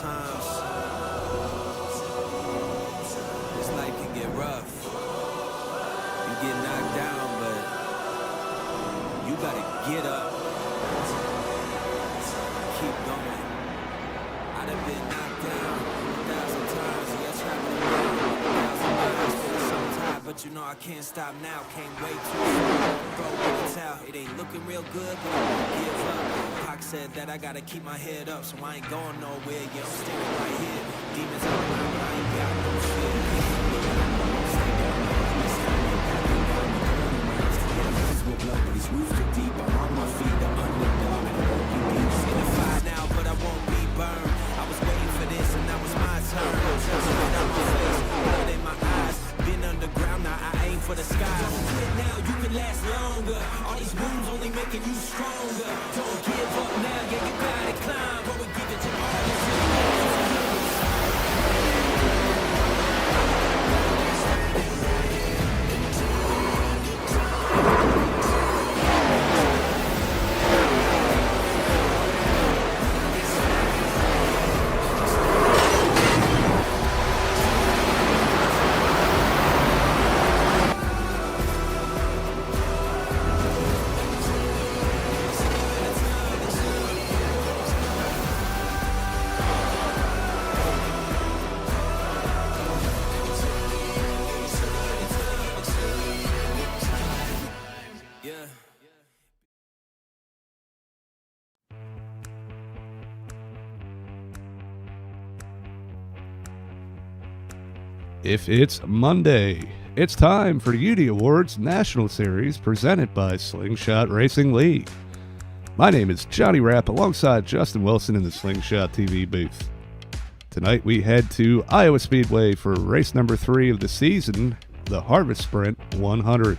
sometimes this life can get rough. You get knocked down, but you gotta get up. Keep going. I done been knocked down 1,000 times. Yeah, traveling around 1,000 miles. Been so tired, but you know I can't stop now. Can't wait too soon. Throw in the towel. It ain't looking real good, but I won't give up. Pac said that I gotta keep my head up, so I ain't going nowhere. Yeah, I'm standing right here. Demons all around, but I ain't got no fear. But these roots are deep. I'm on my feet, the underdog. In the fire now, but I won't be burned. I was waiting for this, and now it's my turn. Blood out my face, blood in my eyes. Been underground, now I aim for the sky. Don't quit now, you can last longer. All these wounds only making you stronger. Don't give up now, yeah, you gotta climb. But we give it to all the If it's Monday, it's time for UD Awards National Series presented by Slingshot Racing League. My name is Johnny Rapp alongside Justin Wilson in the Slingshot TV booth. Tonight we head to Iowa Speedway for race number 3 of the season, the Harvest Sprint 100.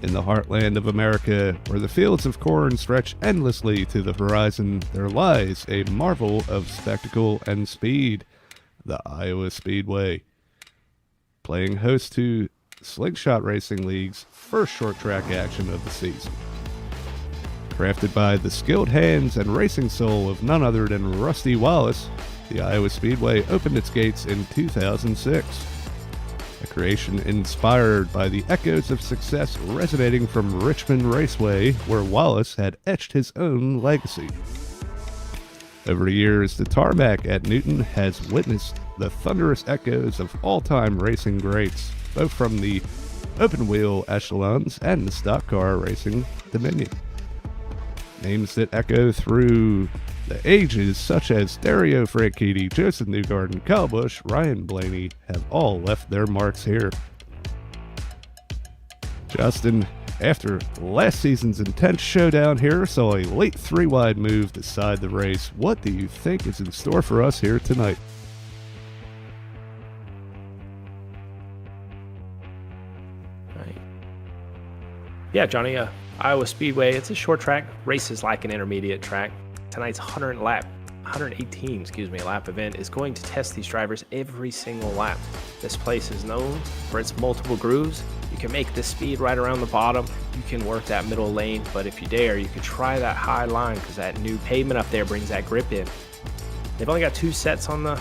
In the heartland of America, where the fields of corn stretch endlessly to the horizon, there lies a marvel of spectacle and speed, the Iowa Speedway. Playing host to Slingshot Racing League's first short track action of the season. Crafted by the skilled hands and racing soul of none other than Rusty Wallace, the Iowa Speedway opened its gates in 2006. A creation inspired by the echoes of success resonating from Richmond Raceway, where Wallace had etched his own legacy. Over the years, the tarmac at Newton has witnessed the thunderous echoes of all-time racing greats, both from the open-wheel echelons and the stock car racing dominion. Names that echo through the ages, such as Dario Franchitti, Joseph Newgarden, Kyle Busch, Ryan Blaney, have all left their marks here. Justin, after last season's intense showdown here, saw a late 3-wide move decide the race. What do you think is in store for us here tonight? Right. Yeah, Johnny, Iowa Speedway, it's a short track. Race is like an intermediate track. Tonight's 118 lap event is going to test these drivers every single lap. This place is known for its multiple grooves. You can make this speed right around the bottom. You can work that middle lane, but if you dare, you can try that high line because that new pavement up there brings that grip in. They've only got 2 sets on the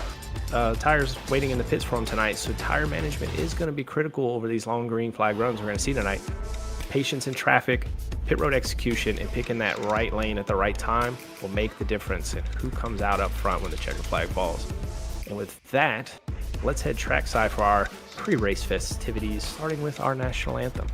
tires waiting in the pits for them tonight, so tire management is going to be critical over these long green flag runs we're going to see tonight. Patience in traffic, pit road execution, and picking that right lane at the right time will make the difference in who comes out up front when the checker flag falls. And with that, let's head trackside for our pre-race festivities, starting with our national anthem.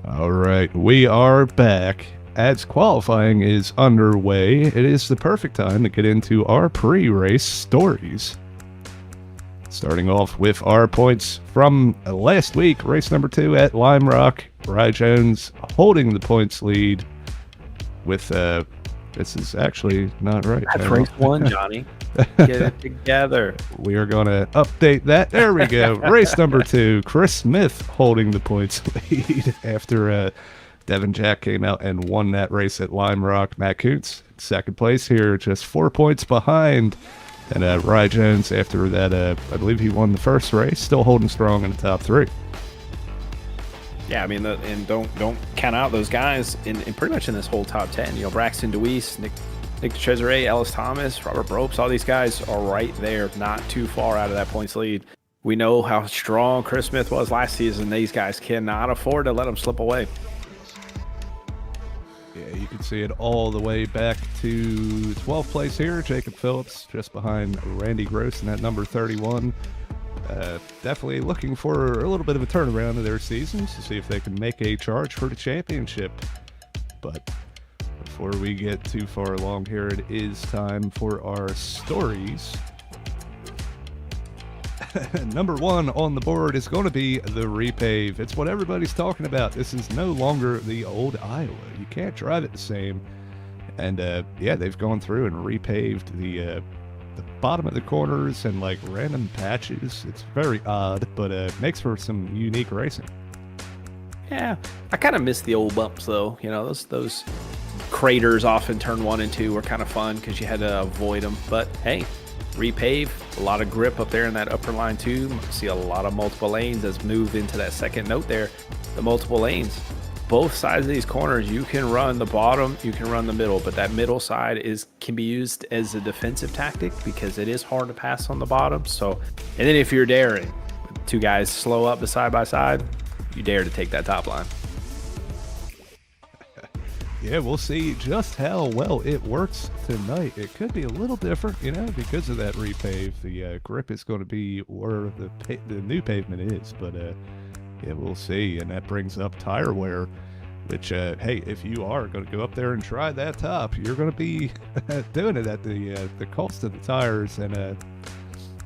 All right, we are back. As qualifying is underway, it is the perfect time to get into our pre-race stories. Starting off with our points from last week, race number 2 at Lime Rock. Rye Jones holding the points lead with, this is actually not right. That's race 1, Johnny. Get it together. We are going to update that. There we go. Race number 2, Chris Smith holding the points lead after Devin Jack came out and won that race at Lime Rock. Matt Kuntz, second place here, just 4 points behind. And Rye Jones, after that, I believe he won the first race, still holding strong in the top 3. Yeah, I mean, and don't count out those guys in pretty much in this whole top 10. You know, Braxton Deweese, Nick Cesare, Ellis Thomas, Robert Bropes, all these guys are right there, not too far out of that points lead. We know how strong Chris Smith was last season. These guys cannot afford to let him slip away. Yeah, you can see it all the way back to 12th place here. Jacob Phillips just behind Randy Gross in that number 31. Definitely looking for a little bit of a turnaround of their seasons to see if they can make a charge for the championship. But before we get too far along here, it is time for our stories. Number 1 on the board is going to be the repave. It's what everybody's talking about. This is no longer the old Iowa. You can't drive it the same. And yeah, they've gone through and repaved the bottom of the corners and like random patches. It's very odd, but makes for some unique racing. Yeah, I kind of miss the old bumps though. You know, those craters off in turn 1 and 2 were kind of fun because you had to avoid them. But hey, repave, a lot of grip up there in that upper line too. See a lot of multiple lanes as moved into that second note there. The multiple lanes, both sides of these corners, you can run the bottom, you can run the middle, but that middle side can be used as a defensive tactic because it is hard to pass on the bottom. So, and then if you're daring, 2 guys slow up the side by side, you dare to take that top line. Yeah, we'll see just how well it works tonight. It could be a little different, you know, because of that repave. The grip is going to be where the new pavement is, but yeah, we'll see. And that brings up tire wear, which, hey, if you are going to go up there and try that top, you're going to be doing it at the cost of the tires. And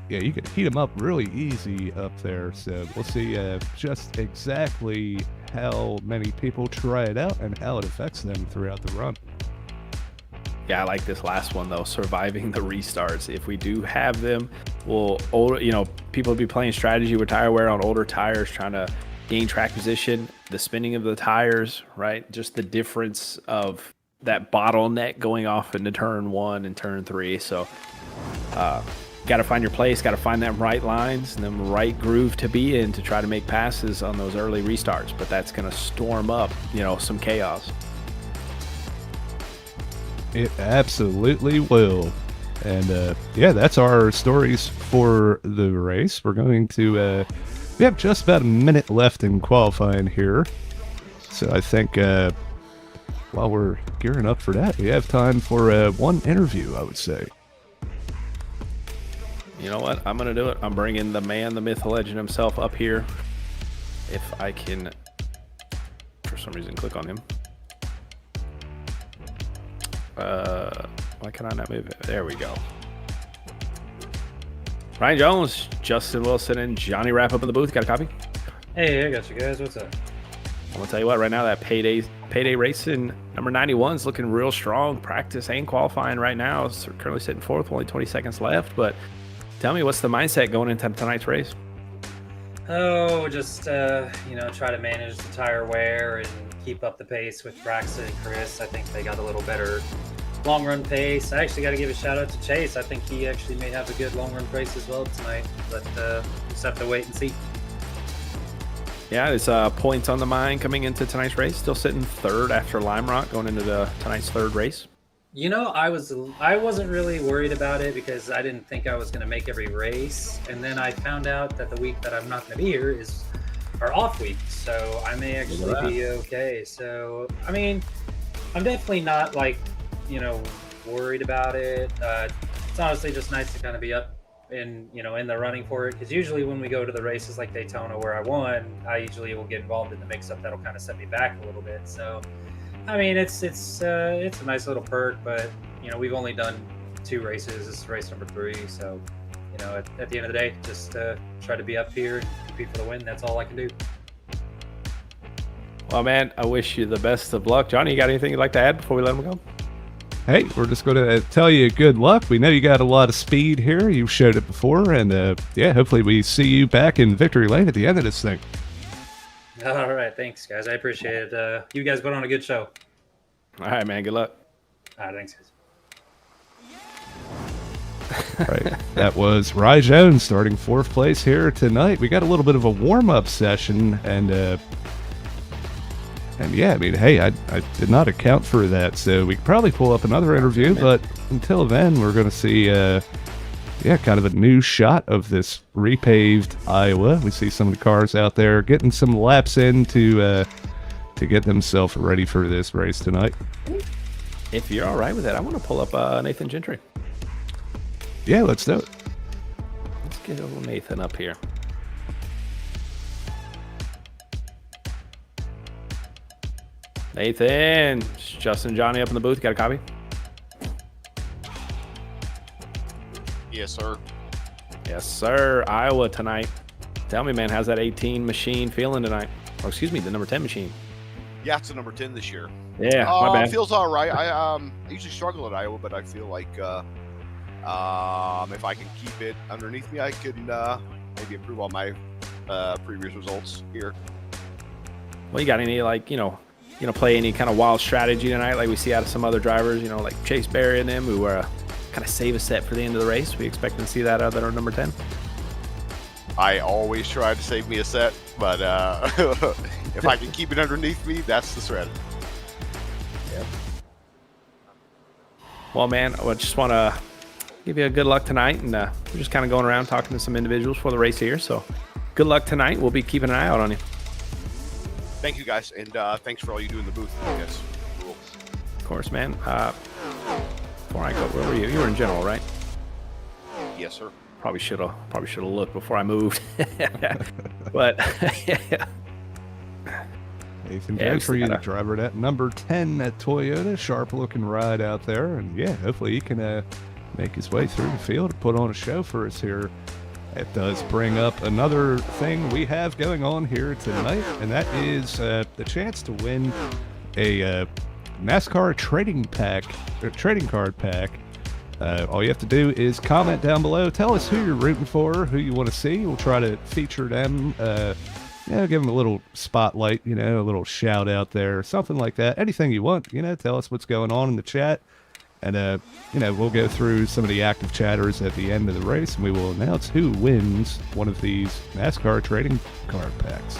yeah, you can heat them up really easy up there. So we'll see just exactly how many people try it out and how it affects them throughout the run. Yeah, I like this last one though, surviving the restarts. If we do have them, people will be playing strategy with tire wear on older tires, trying to gain track position, the spinning of the tires, right? Just the difference of that bottleneck going off into turn 1 and turn 3. So got to find your place, got to find them right lines and them right groove to be in to try to make passes on those early restarts. But that's going to storm up, some chaos. It absolutely will. And yeah, that's our stories for the race. We're going to, we have just about a minute left in qualifying here. So I think while we're gearing up for that, we have time for one interview, I would say. You know what? I'm going to do it. I'm bringing the man, the myth, the legend himself up here. If I can, for some reason, click on him. Why can I not move it? There we go. Ryan Jones, Justin Wilson, and Johnny Rapp up in the booth. Got a copy? Hey, I got you guys. What's up? I'm going to tell you what, right now, that payday racing number 91 is looking real strong. Practice and qualifying right now. It's currently sitting 4th, only 20 seconds left, but tell me, what's the mindset going into tonight's race? Oh, just, try to manage the tire wear and keep up the pace with Braxton and Chris. I think they got a little better long run pace. I actually got to give a shout out to Chase. I think he actually may have a good long run pace as well tonight, but just have to wait and see. Yeah, there's points on the mind coming into tonight's race. Still sitting 3rd after Lime Rock going into tonight's 3rd race. I wasn't really worried about it because I didn't think I was going to make every race. And then I found out that the week that I'm not going to be here is our off week. So I may actually be okay. So, I mean, I'm definitely not worried about it. It's honestly just nice to kind of be up in in the running for it, because usually when we go to the races like Daytona where I won, I usually will get involved in the mix-up that'll kind of set me back a little bit. So I mean, it's a nice little perk, but we've only done 2 races. This is race number 3, so at the end of the day, just try to be up here and compete for the win. That's all I can do. Well, man, I wish you the best of luck. Johnny, you got anything you'd like to add before we let him go? Hey, we're just going to tell you good luck. We know you got a lot of speed here. You've showed it before, and yeah, hopefully we see you back in victory lane at the end of this thing. All right, thanks, guys. I appreciate it. You guys put on a good show. All right, man. Good luck. All right, thanks, guys. Right. That was Rye Jones starting 4th place here tonight. We got a little bit of a warm-up session, and yeah, I mean, hey, I did not account for that, so we could probably pull up another interview, but until then, we're going to see, yeah, kind of a new shot of this repaved Iowa. We see some of the cars out there getting some laps in to get themselves ready for this race tonight. If you're all right with that, I want to pull up Nathan Gentry. Yeah, let's do it. Let's get old Nathan up here. Nathan, Justin, Johnny up in the booth. Got a copy? Yes, sir. Yes, sir. Iowa tonight. Tell me, man, how's that 18 machine feeling tonight? Or excuse me, the number 10 machine. Yeah, it's a number 10 this year. Yeah, my bad. It feels all right. I usually struggle at Iowa, but I feel like if I can keep it underneath me, I can maybe improve on my previous results here. Well, you got any play any kind of wild strategy tonight, like we see out of some other drivers, like Chase Berry and them, who kind of save a set for the end of the race? We expect to see that out of our number 10. I always try to save me a set, but if I can keep it underneath me, that's the strategy. Yep. Well, man, I just want to give you a good luck tonight, and we're just kind of going around talking to some individuals for the race here. So, good luck tonight. We'll be keeping an eye out on you. Thank you, guys, and thanks for all you do in the booth. Yes, cool. Of course, man. Before I go, where were you? You were in general, right? Yes, sir. Probably should have looked before I moved. But yeah. Nathan Yeah, Gentry, we the gotta- driver at number 10 at Toyota. Sharp-looking ride out there, and yeah, hopefully he can make his way through the field and put on a show for us here. It does bring up another thing we have going on here tonight, and that is the chance to win a NASCAR trading card pack. All you have to do is comment down below. Tell us who you're rooting for, who you want to see. We'll try to feature them. Give them a little spotlight, a little shout out there, something like that. Anything you want, tell us what's going on in the chat. And, we'll go through some of the active chatters at the end of the race, and we will announce who wins one of these NASCAR trading card packs.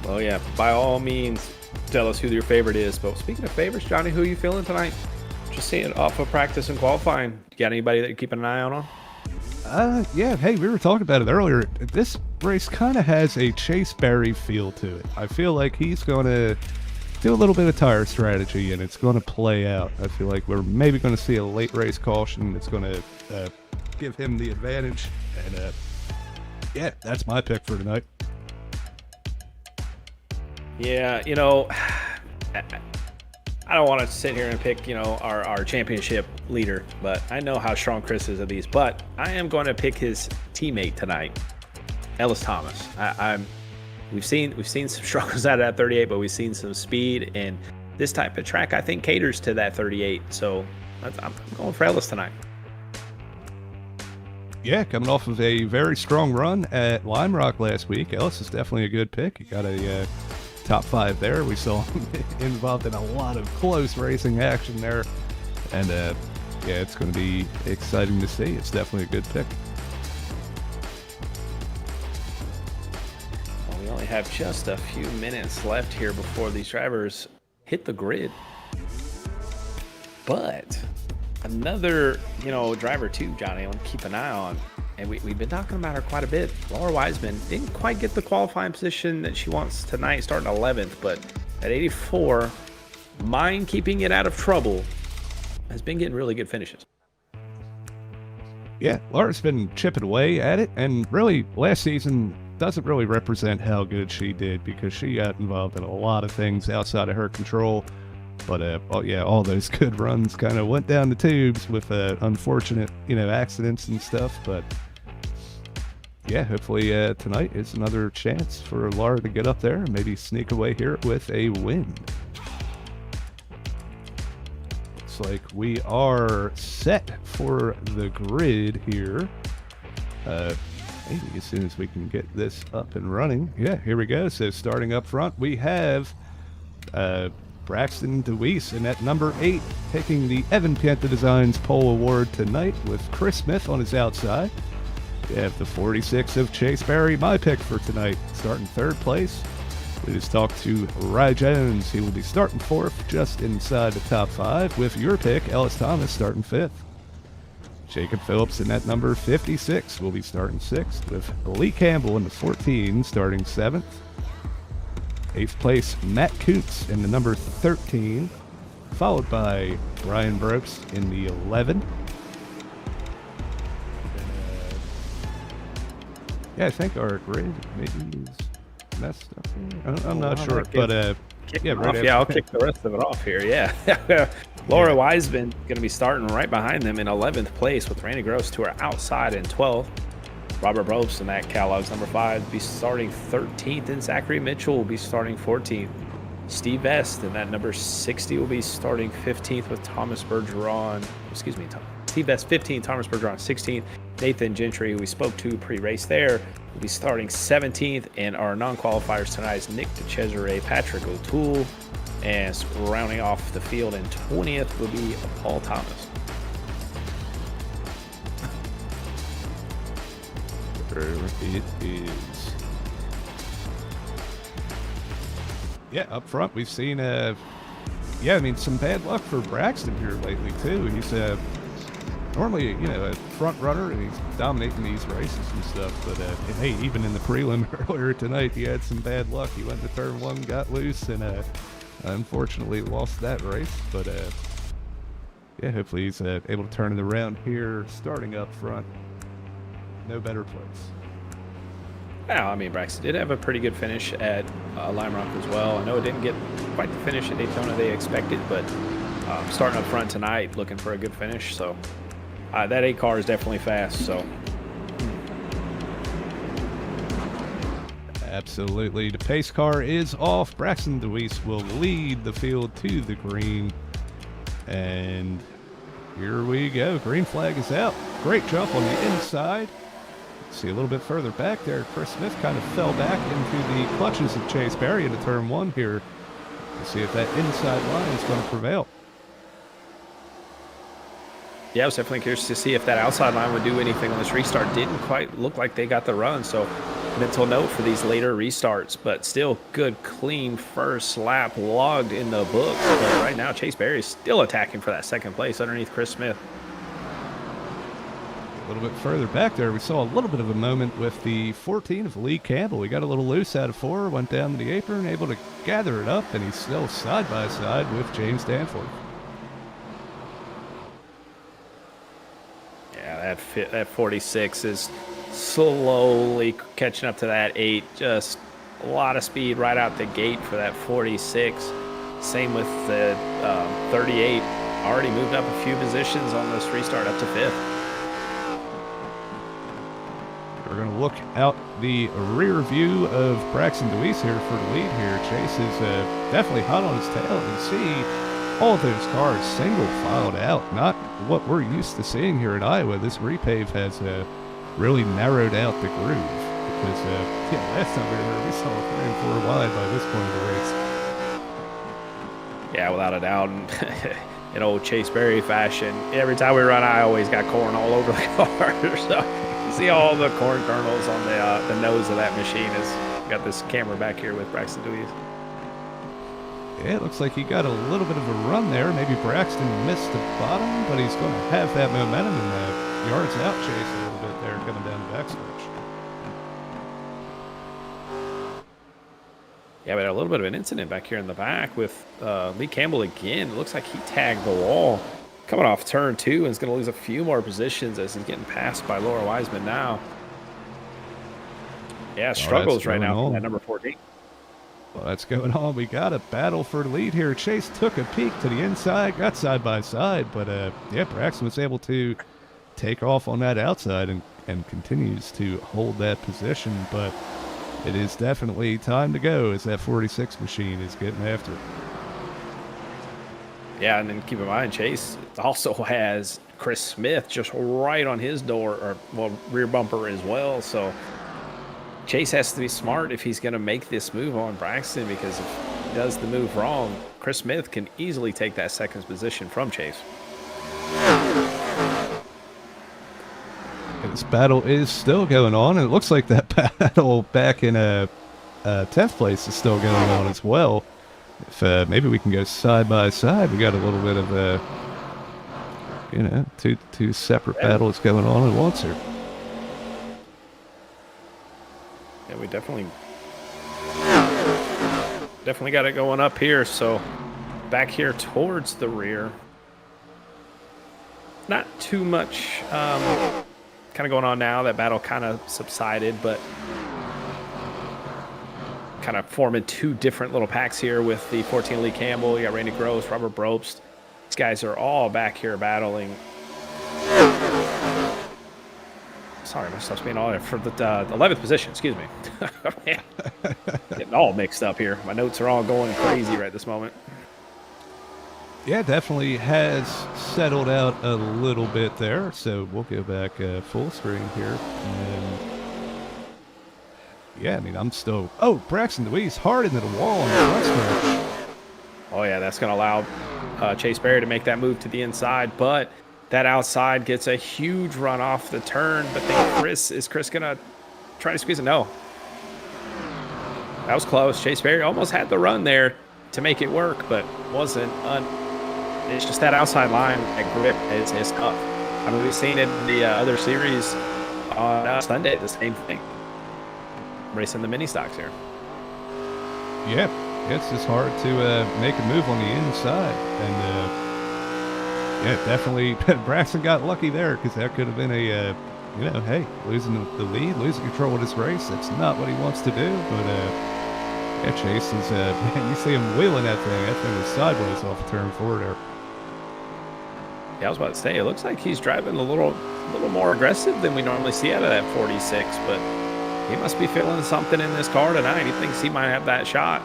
Well, yeah, by all means, tell us who your favorite is. But speaking of favorites, Johnny, who are you feeling tonight? Just seeing it off of practice and qualifying. You got anybody that you're keeping an eye out on? Yeah, hey, we were talking about it earlier. This race kind of has a Chase Berry feel to it. I feel like he's going to do a little bit of tire strategy, and it's going to play out. I feel like we're maybe going to see a late race caution that's going to give him the advantage. And, yeah, that's my pick for tonight. Yeah, I don't want to sit here and pick, our championship leader, but I know how strong Chris is of these. But I am going to pick his teammate tonight, Ellis Thomas. We've seen some struggles out of that 38, but we've seen some speed, and this type of track I think caters to that 38. So I'm going for Ellis tonight. Yeah, coming off of a very strong run at Lime Rock last week, Ellis is definitely a good pick. He got a top 5 there. We saw him involved in a lot of close racing action there, and yeah, it's going to be exciting to see. It's definitely a good pick. Well, we only have just a few minutes left here before these drivers hit the grid, but another driver too, Johnny, I want to keep an eye on, and we've been talking about her quite a bit. Laura Wiseman didn't quite get the qualifying position that she wants tonight, starting 11th, but at 84, keeping it out of trouble, has been getting really good finishes. Yeah, Laura's been chipping away at it, and really, last season doesn't really represent how good she did because she got involved in a lot of things outside of her control. But all those good runs kind of went down the tubes with unfortunate, accidents and stuff. But yeah, hopefully tonight is another chance for Laura to get up there and maybe sneak away here with a win. Looks like we are set for the grid here. Maybe as soon as we can get this up and running. Yeah, here we go. So starting up front, we have Braxton DeWeese, and at number 8, taking the Evan Pienta Designs Pole Award tonight with Chris Smith on his outside. We have the 46 of Chase Berry, my pick for tonight, starting 3rd place. We just talked to Rye Jones. He will be starting 4th, just inside the top 5, with your pick, Ellis Thomas, starting 5th. Jacob Phillips in that number 56 will be starting 6th, with Lee Campbell in the 14 starting 7th. 8th place, Matt Coots in the number 13, followed by Brian Brooks in the 11. Yeah, I think our grid maybe is messed up here. I'm not sure, but I'll kick the rest of it off here. Yeah. Laura Wiseman going to be starting right behind them in 11th place with Randy Gross to her outside in 12th. Robert Brobst and Matt Kellogg's number 5 will be starting 13th, and Zachary Mitchell will be starting 14th. Steve Vest in that number 60 will be starting 15th with Thomas Bergeron. Steve Vest 15th, Thomas Bergeron 16th. Nathan Gentry, who we spoke to pre-race there, will be starting 17th, and our non-qualifiers tonight is Nick DeCesare, Patrick O'Toole, and rounding off the field in 20th will be Paul Thomas. It is. Yeah, up front we've seen some bad luck for Braxton here lately too. He's normally a front runner and he's dominating these races and stuff. But hey, even in the prelim earlier tonight, he had some bad luck. He went to turn 1, got loose, and unfortunately lost that race. But hopefully he's able to turn it around here, starting up front. No better place. Well, I mean, Braxton did have a pretty good finish at Lime Rock as well. I know it didn't get quite the finish at Daytona they expected, but starting up front tonight, looking for a good finish. So that 8 car is definitely fast. So absolutely, the pace car is off. Braxton DeWeese will lead the field to the green, and here we go. Green flag is out. Great jump on the inside. See a little bit further back there, Chris Smith kind of fell back into the clutches of Chase Berry into turn 1 here. We'll see if that inside line is going to prevail. Yeah, I was definitely curious to see if that outside line would do anything on this restart. Didn't quite look like they got the run, so mental note for these later restarts, but still good, clean first lap logged in the books. But right now, Chase Berry is still attacking for that 2nd place underneath Chris Smith. A little bit further back there, we saw a little bit of a moment with the 14 of Lee Campbell. He got a little loose out of 4, went down to the apron, able to gather it up, and he's still side by side with James Danforth. Yeah, that 46 is slowly catching up to that 8. Just a lot of speed right out the gate for that 46. Same with the 38. Already moved up a few positions on this restart up to 5th. We're going to look out the rear view of Braxton DeWeese here for the lead here. Chase is definitely hot on his tail. You see all of those cars single filed out. Not what we're used to seeing here at Iowa. This repave has really narrowed out the groove. Because last time we were there, we saw 3 and 4 wide by this point of the race. Yeah, without a doubt. In old Chase Berry fashion, every time we run, I always got corn all over the car. So you see all the corn kernels on the nose of that machine. Got this camera back here with Braxton DeWeese. Yeah, it looks like he got a little bit of a run there. Maybe Braxton missed the bottom, but he's going to have that momentum and yards out Chase a little bit there coming down the backstretch. Yeah, we had a little bit of an incident back here in the back with Lee Campbell again. It looks like he tagged the wall Coming off turn 2 and is going to lose a few more positions as he's getting passed by Laura Wiseman now. Yeah, struggles right now from that number 14. Well, that's going on. We got a battle for the lead here. Chase took a peek to the inside, got side by side, but yeah, Braxton was able to take off on that outside and continues to hold that position, but it is definitely time to go as that 46 machine is getting after it. Yeah, and then keep in mind, Chase also has Chris Smith just right on his door, or well, rear bumper as well. So Chase has to be smart if he's going to make this move on Braxton, because if he does the move wrong, Chris Smith can easily take that second position from Chase. And this battle is still going on, and it looks like that battle back in 10th place is still going on as well. If maybe we can go side by side, we got a little bit of you know, two separate battles going on at once here. Yeah, we definitely got it going up here. So back here towards the rear, not too much kind of going on now. That battle kind of subsided, but kind of forming two different little packs here with the 14 Lee Campbell. You got Randy Gross, Robert Brobst. These guys are all back here battling. Sorry, my stuff's being all there for the 11th position. Excuse me. Man, getting all mixed up here. My notes are all going crazy right this moment. Yeah, definitely has settled out a little bit there. So we'll go back full screen here. And yeah, I mean, I'm still... Oh, Braxton DeWeese hard into the wall on the front stretch. Oh, yeah, that's going to allow Chase Berry to make that move to the inside. But that outside gets a huge run off the turn. But then is Chris going to try to squeeze it? No. That was close. Chase Berry almost had the run there to make it work, but wasn't. It's just that outside line, that grip is tough. I mean, we've seen it in the other series on Sunday, the same thing. Racing the mini stocks here. Yeah, it's just hard to make a move on the inside. And yeah, definitely Braxton got lucky there, because that could have been a, you know, hey, losing the lead, losing control of this race. That's not what he wants to do. But yeah, Chase is, man, you see him wheeling that thing. That thing was sideways off of turn 4 there. Yeah, I was about to say, it looks like he's driving a little more aggressive than we normally see out of that 46, but he must be feeling something in this car tonight. He thinks he might have that shot.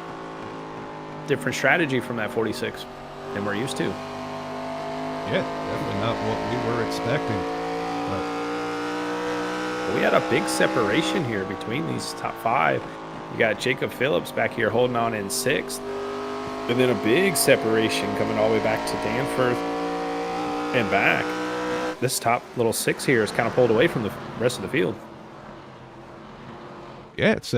Different strategy from that 46 than we're used to. Yeah, definitely not what we were expecting. But we had a big separation here between these top 5. You got Jacob Phillips back here holding on in 6th. And then a big separation coming all the way back to Danforth and back. This top little 6 here is kind of pulled away from the rest of the field. Yeah, it's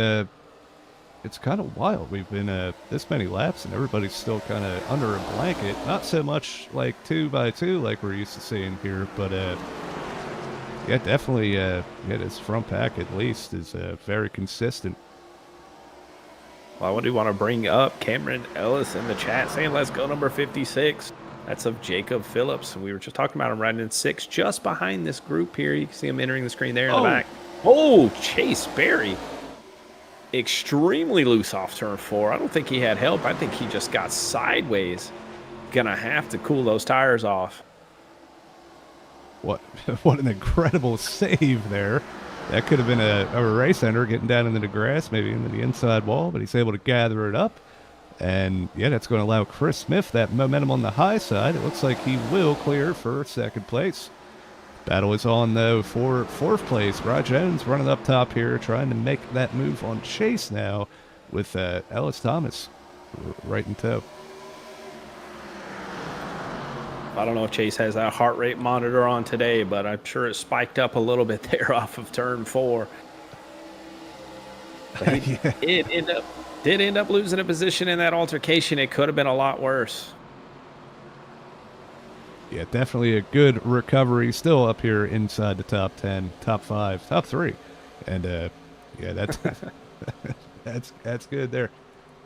kind of wild. We've been this many laps, and everybody's still kind of under a blanket. Not so much like 2 by 2 like we're used to seeing here, but yeah, definitely. Yeah, this front pack at least is very consistent. Well, I do want to bring up Cameron Ellis in the chat saying, "Let's go number 56." That's of Jacob Phillips. We were just talking about him riding in 6, just behind this group here. You can see him entering the screen there in the back. Oh, Chase Berry. Extremely loose off turn 4. I don't think he had help. I think he just got sideways. Gonna have to cool those tires off. What an incredible save there. That could have been a race ender getting down into the grass, maybe into the inside wall, but he's able to gather it up. And yeah, that's going to allow Chris Smith that momentum on the high side. It looks like he will clear for 2nd place. Battle is on, though, for 4th place. Rod Jones running up top here, trying to make that move on Chase now with Ellis Thomas right in tow. I don't know if Chase has that heart rate monitor on today, but I'm sure it spiked up a little bit there off of turn 4. It did end up losing a position in that altercation. It could have been a lot worse. Yeah, definitely a good recovery. Still up here inside the top 10, top 5, top 3. And yeah, that's that's good there.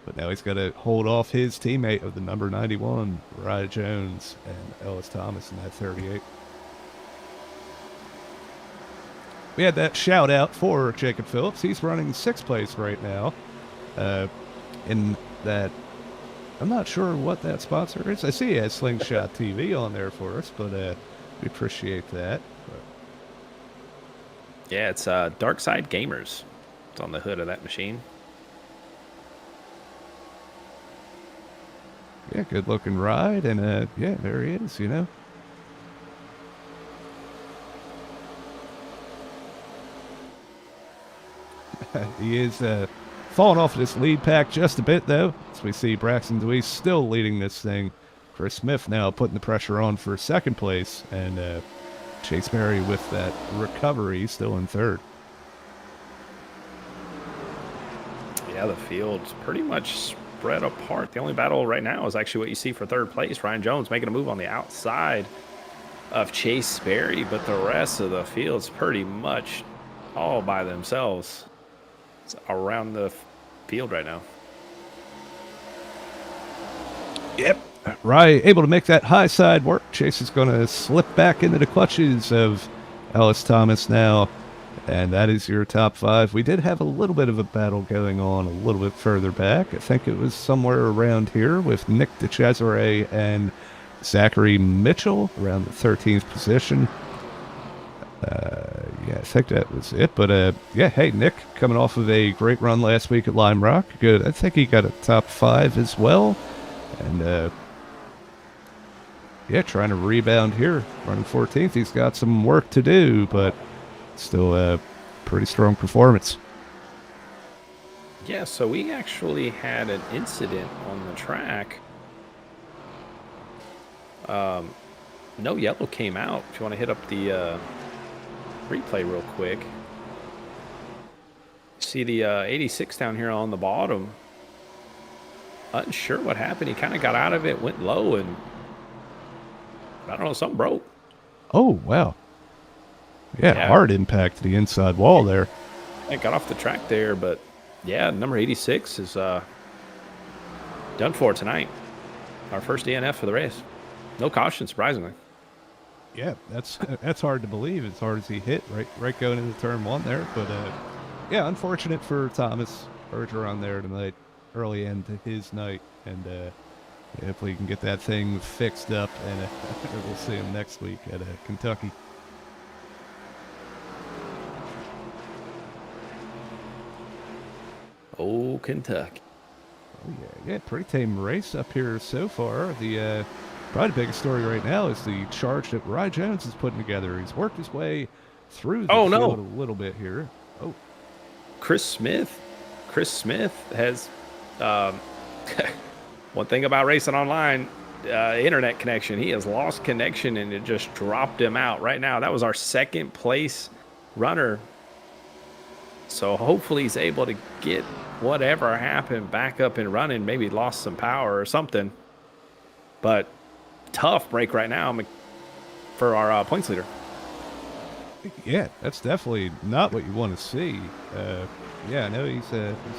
But now he's got to hold off his teammate of the number 91, Ryan Jones, and Ellis Thomas in that 38. We had that shout out for Jacob Phillips. He's running 6th place right now. In that, I'm not sure what that sponsor is. I see he has Slingshot TV on there for us, but we appreciate that. Yeah, it's Dark Side Gamers. It's on the hood of that machine. Yeah, good looking ride, and yeah, there he is, you know. He is falling off this lead pack just a bit, though, as we see Braxton Deweese still leading this thing. Chris Smith now putting the pressure on for 2nd place, and Chase Berry with that recovery still in 3rd. Yeah, the field's pretty much spread apart. The only battle right now is actually what you see for 3rd place. Ryan Jones making a move on the outside of Chase Berry, but the rest of the field's pretty much all by themselves. It's around the field right now. Yep. Rye able to make that high side work. Chase is going to slip back into the clutches of Ellis Thomas now. And that is your top 5. We did have a little bit of a battle going on a little bit further back. I think it was somewhere around here with Nick DeCesare and Zachary Mitchell around the 13th position. Yeah, I think that was it. But yeah, hey, Nick coming off of a great run last week at Lime Rock. Good. I think he got a top 5 as well. And yeah, trying to rebound here. Running 14th. He's got some work to do, but still a pretty strong performance. Yeah, so we actually had an incident on the track. No yellow came out. If you want to hit up the replay real quick. See the 86 down here on the bottom. Unsure what happened. He kind of got out of it, went low, and I don't know, something broke. Oh, wow. Yeah, hard impact to the inside wall there. It got off the track there, but yeah, number 86 is done for tonight. Our first DNF for the race. No caution, surprisingly. Yeah, that's hard to believe as hard as he hit right going into turn 1 there. But yeah, unfortunate for Thomas Bergeron there tonight, early end to his night, and hopefully he can get that thing fixed up, and we'll see him next week at Kentucky. Oh, Kentucky. Oh, yeah, pretty tame race up here so far. The probably the biggest story right now is the charge that Ryan Jones is putting together. He's worked his way through the field a little bit here. Oh, Chris Smith has one thing about racing online, internet connection. He has lost connection, and it just dropped him out right now. That was our 2nd place runner. So hopefully he's able to get whatever happened back up and running. Maybe lost some power or something. But tough break right now for our points leader. Yeah, that's definitely not what you want to see. Yeah, I know he's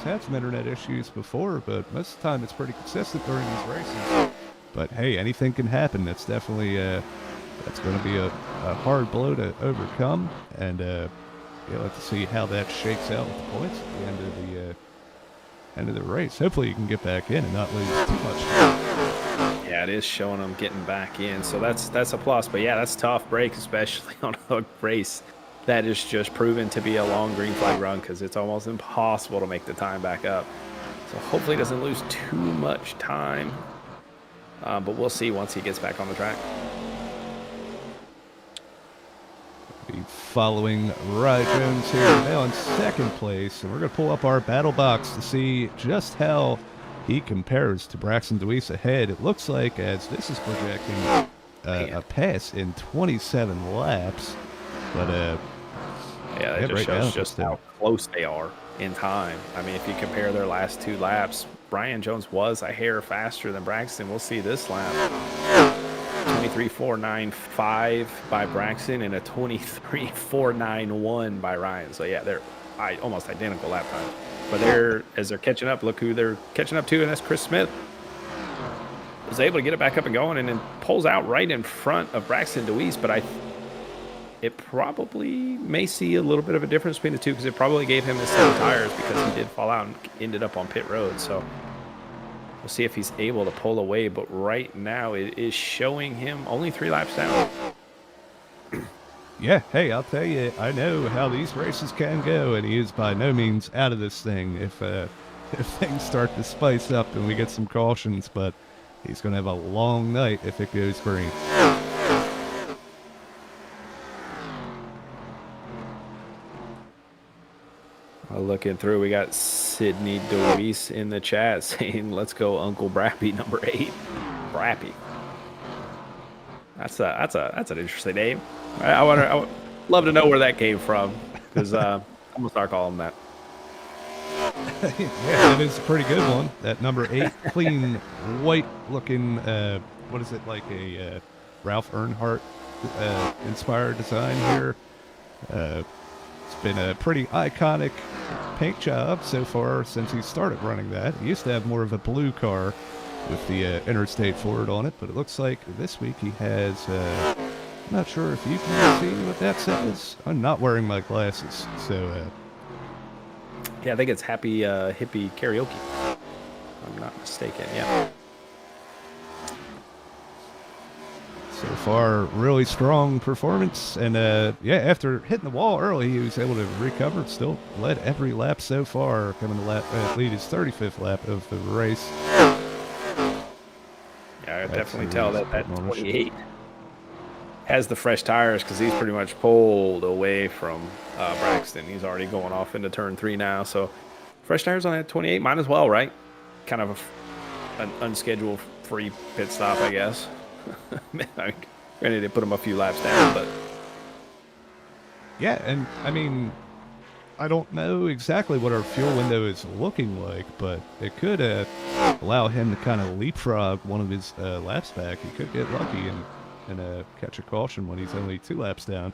had some internet issues before, but most of the time it's pretty consistent during these races. But hey, anything can happen. That's definitely that's going to be a hard blow to overcome, and you'll have to see how that shakes out with the points at the end of the race. Hopefully you can get back in and not lose too much time. Yeah, it is showing them getting back in, so that's a plus. But yeah, that's a tough break, especially on a race that is just proven to be a long green flag run, because it's almost impossible to make the time back up. So hopefully he doesn't lose too much time, but we'll see once he gets back on the track. Be following Ryan Jones here now in 2nd place, and we're going to pull up our battle box to see just how he compares to Braxton Deweese ahead. It looks like, as this is projecting, a pass in 27 laps, but yeah, that just shows just how close they are in time. I mean, if you compare their last 2 laps, Brian Jones was a hair faster than Braxton. We'll see this lap. 23.495 by Braxton and a 23.491 by Ryan. So yeah, they're almost identical lap time. But as they're catching up, look who they're catching up to, and that's Chris Smith. Was able to get it back up and going, and then pulls out right in front of Braxton DeWeese. But it probably may see a little bit of a difference between the two, because it probably gave him his same tires, because he did fall out and ended up on pit road. So we'll see if he's able to pull away. But right now it is showing him only 3 laps down. Yeah, hey, I'll tell you, I know how these races can go, and he is by no means out of this thing if things start to spice up and we get some cautions, but he's going to have a long night if it goes green. Looking through, we got Sydney DeWeese in the chat saying, "Let's go, Uncle Brappy, number 8." Brappy. That's an interesting name. I would love to know where that came from, because I'm gonna start calling him that. Yeah, that is a pretty good one. That number 8, clean white looking, what is it, like a Ralph Earnhardt inspired design here. It's been a pretty iconic paint job so far since he started running that. He used to have more of a blue car with the Interstate Ford on it, but it looks like this week he has, I'm not sure if you can see what that says. I'm not wearing my glasses, so Yeah, I think it's Happy Hippie Karaoke, if I'm not mistaken. Yeah. so far, really strong performance. And yeah, after hitting the wall early, he was able to recover. Still led every lap so far, coming to lead his 35th lap of the race. Yeah, I definitely tell that 28 has the fresh tires, because he's pretty much pulled away from Braxton. He's already going off into turn 3 now. So fresh tires on that 28, might as well, right? Kind of an unscheduled free pit stop, I guess. Granted, they put him a few laps down, but Yeah, and I mean, I don't know exactly what our fuel window is looking like, but it could allow him to kind of leapfrog one of his laps back. He could get lucky and catch a caution when he's only 2 laps down.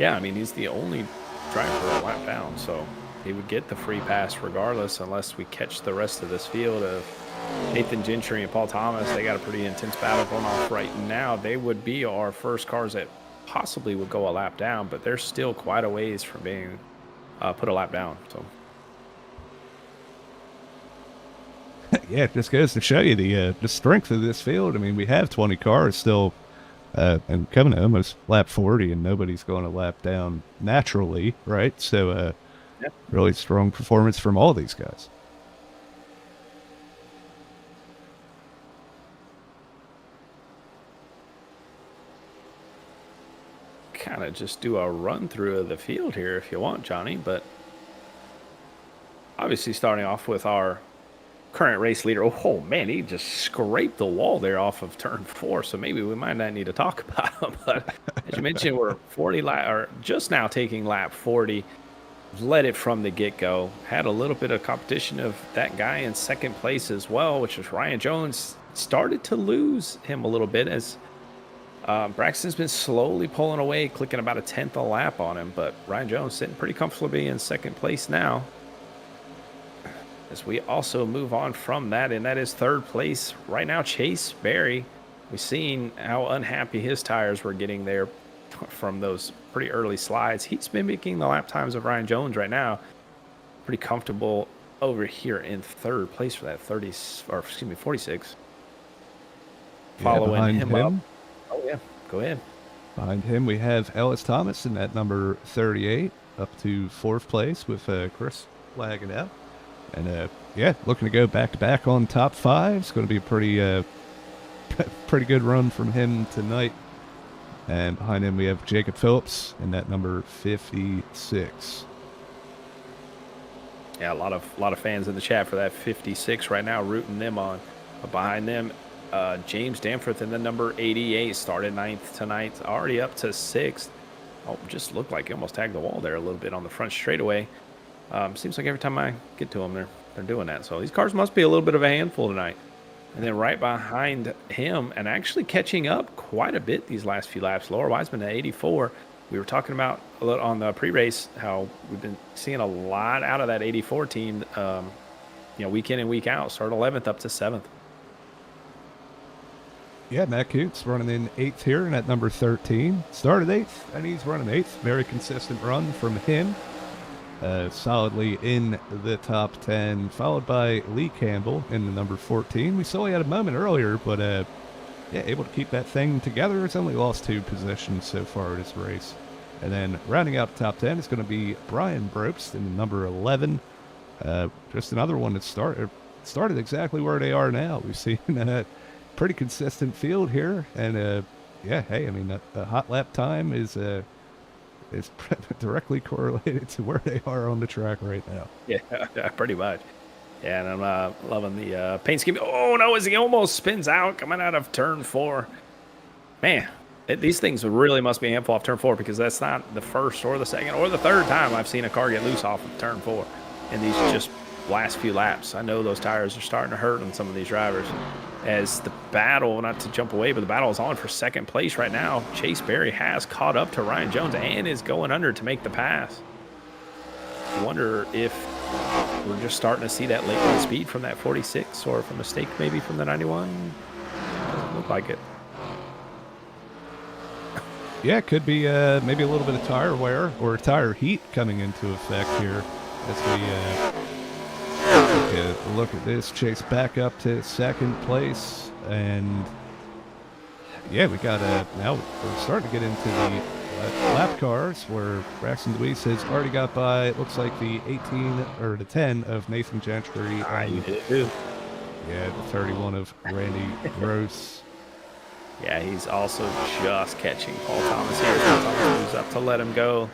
yeah, I mean, he's the only driver a lap down, so he would get the free pass regardless, unless we catch the rest of this field of Nathan Gentry and Paul Thomas. They got a pretty intense battle going off right now. They would be our first cars that possibly would go a lap down, but they're still quite a ways from being put a lap down. So Yeah, it just goes to show you the strength of this field. I mean, we have 20 cars still, and coming to almost lap 40, and nobody's going a lap down naturally, right? So, Yep. really strong performance from all these guys. kind of just do a run through of the field here if you want, Johnny, but obviously starting off with our current race leader. Oh man, he just scraped the wall there off of turn 4, so maybe we might not need to talk about him. But as you mentioned, we're 40 or just now taking lap 40. Led it from the get-go. Had a little bit of competition of that guy in second place as well, which was Ryan Jones. Started to lose him a little bit as Braxton's been slowly pulling away, clicking about a 10th a lap on him, but Ryan Jones sitting pretty comfortably in second place now. As we also move on from that, and that is third place right now, Chase Berry. We've seen how unhappy his tires were getting there from those pretty early slides. He's mimicking the lap times of Ryan Jones right now. Pretty comfortable over here in third place for that 46. Following him up. Oh yeah, go ahead. Behind him, we have Ellis Thomas in that number 38, up to fourth place with Chris lagging out. And yeah, looking to go back-to-back on top 5. It's going to be a pretty, pretty good run from him tonight. And behind him, we have Jacob Phillips in that number 56. Yeah, a lot of fans in the chat for that 56 right now, rooting them on. But behind them, James Danforth in the number 88, started 9th tonight, already up to 6th. Oh, just looked like he almost tagged the wall there a little bit on the front straightaway. Seems like every time I get to them, they're doing that. So these cars must be a little bit of a handful tonight. And then right behind him, and actually catching up quite a bit these last few laps, Laura Wiseman at 84. we were talking about a little on the pre-race how we've been seeing a lot out of that 84 team, week in and week out. Start 11th up to 7th. Yeah, Matt Coots running in 8th here and at number 13. Started 8th, and he's running 8th. Very consistent run from him. Solidly in the top 10, followed by Lee Campbell in the number 14. We saw he had a moment earlier, but able to keep that thing together. It's only lost 2 positions so far this race. And then rounding out the top 10 is going to be Brian Brobst in the number 11. Just another one that started exactly where they are now. We've seen a pretty consistent field here, and the hot lap time is directly correlated to where they are on the track right now. Yeah, pretty much. Yeah, and I'm loving the paint scheme. Oh, no, as he almost spins out coming out of turn 4. Man, these things really must be a handful off turn 4, because that's not the first or the second or the third time I've seen a car get loose off of turn 4 in these just last few laps. I know those tires are starting to hurt on some of these drivers. As the battle, not to jump away, but the battle is on for second place right now. Chase Berry has caught up to Ryan Jones and is going under to make the pass. I wonder if we're just starting to see that late run speed from that 46, or if a mistake maybe from the 91. Doesn't look like it. Yeah, it could be maybe a little bit of tire wear or tire heat coming into effect here as we take a look at this. Chase back up to second place, and yeah, we got now we're starting to get into the lap cars, where Braxton Deweese has already got by, it looks like, the 18 or the 10 of Nathan Gentry. The 31 of Randy Gross. Yeah, he's also just catching Paul Thomas here. Paul Thomas moves up to let him go.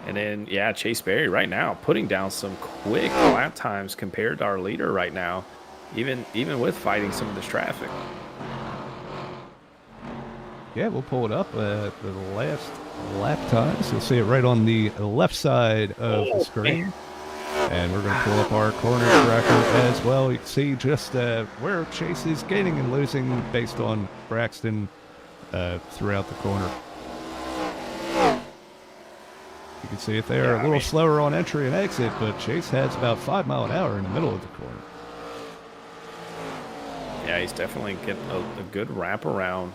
And then, Chase Berry right now putting down some quick lap times compared to our leader right now, even with fighting some of this traffic. Yeah, we'll pull it up. The last lap times. You'll see it right on the left side of the screen. Man. And we're going to pull up our corner tracker as well. You can see just where Chase is gaining and losing based on Braxton throughout the corner. You can see it there, a little slower on entry and exit, but Chase has about 5 miles an hour in the middle of the corner. Yeah, he's definitely getting a good wrap around,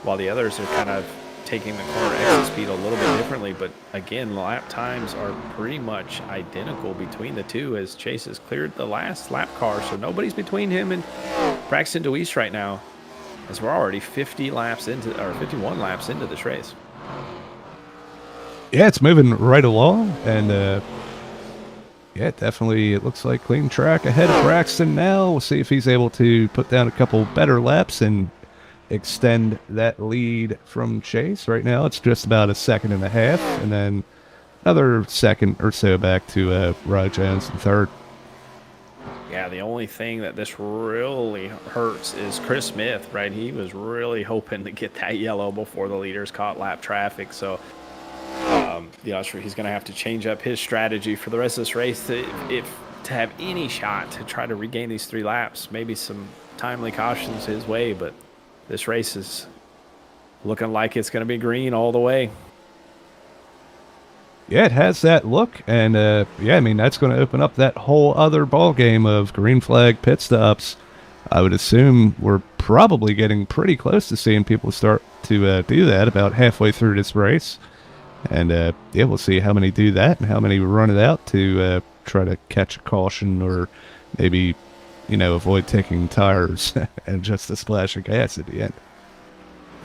while the others are kind of taking the corner exit speed a little bit differently. But again, lap times are pretty much identical between the two, as Chase has cleared the last lap car, so nobody's between him and Braxton Deweese right now, as we're already 51 laps into this race. Yeah, it's moving right along, and definitely it looks like clean track ahead of Braxton now. We'll see if he's able to put down a couple better laps and extend that lead from Chase. Right now it's just about a second and a half, and then another second or so back to Ryan Jones in third. Yeah, the only thing that this really hurts is Chris Smith, right? He was really hoping to get that yellow before the leaders caught lap traffic, so he's going to have to change up his strategy for the rest of this race to have any shot to try to regain these 3 laps. Maybe some timely cautions his way, but this race is looking like it's going to be green all the way. Yeah, it has that look, and that's going to open up that whole other ball game of green flag pit stops. I would assume we're probably getting pretty close to seeing people start to do that about halfway through this race. And we'll see how many do that and how many run it out to try to catch a caution, or maybe, avoid taking tires and just a splash of gas at the end.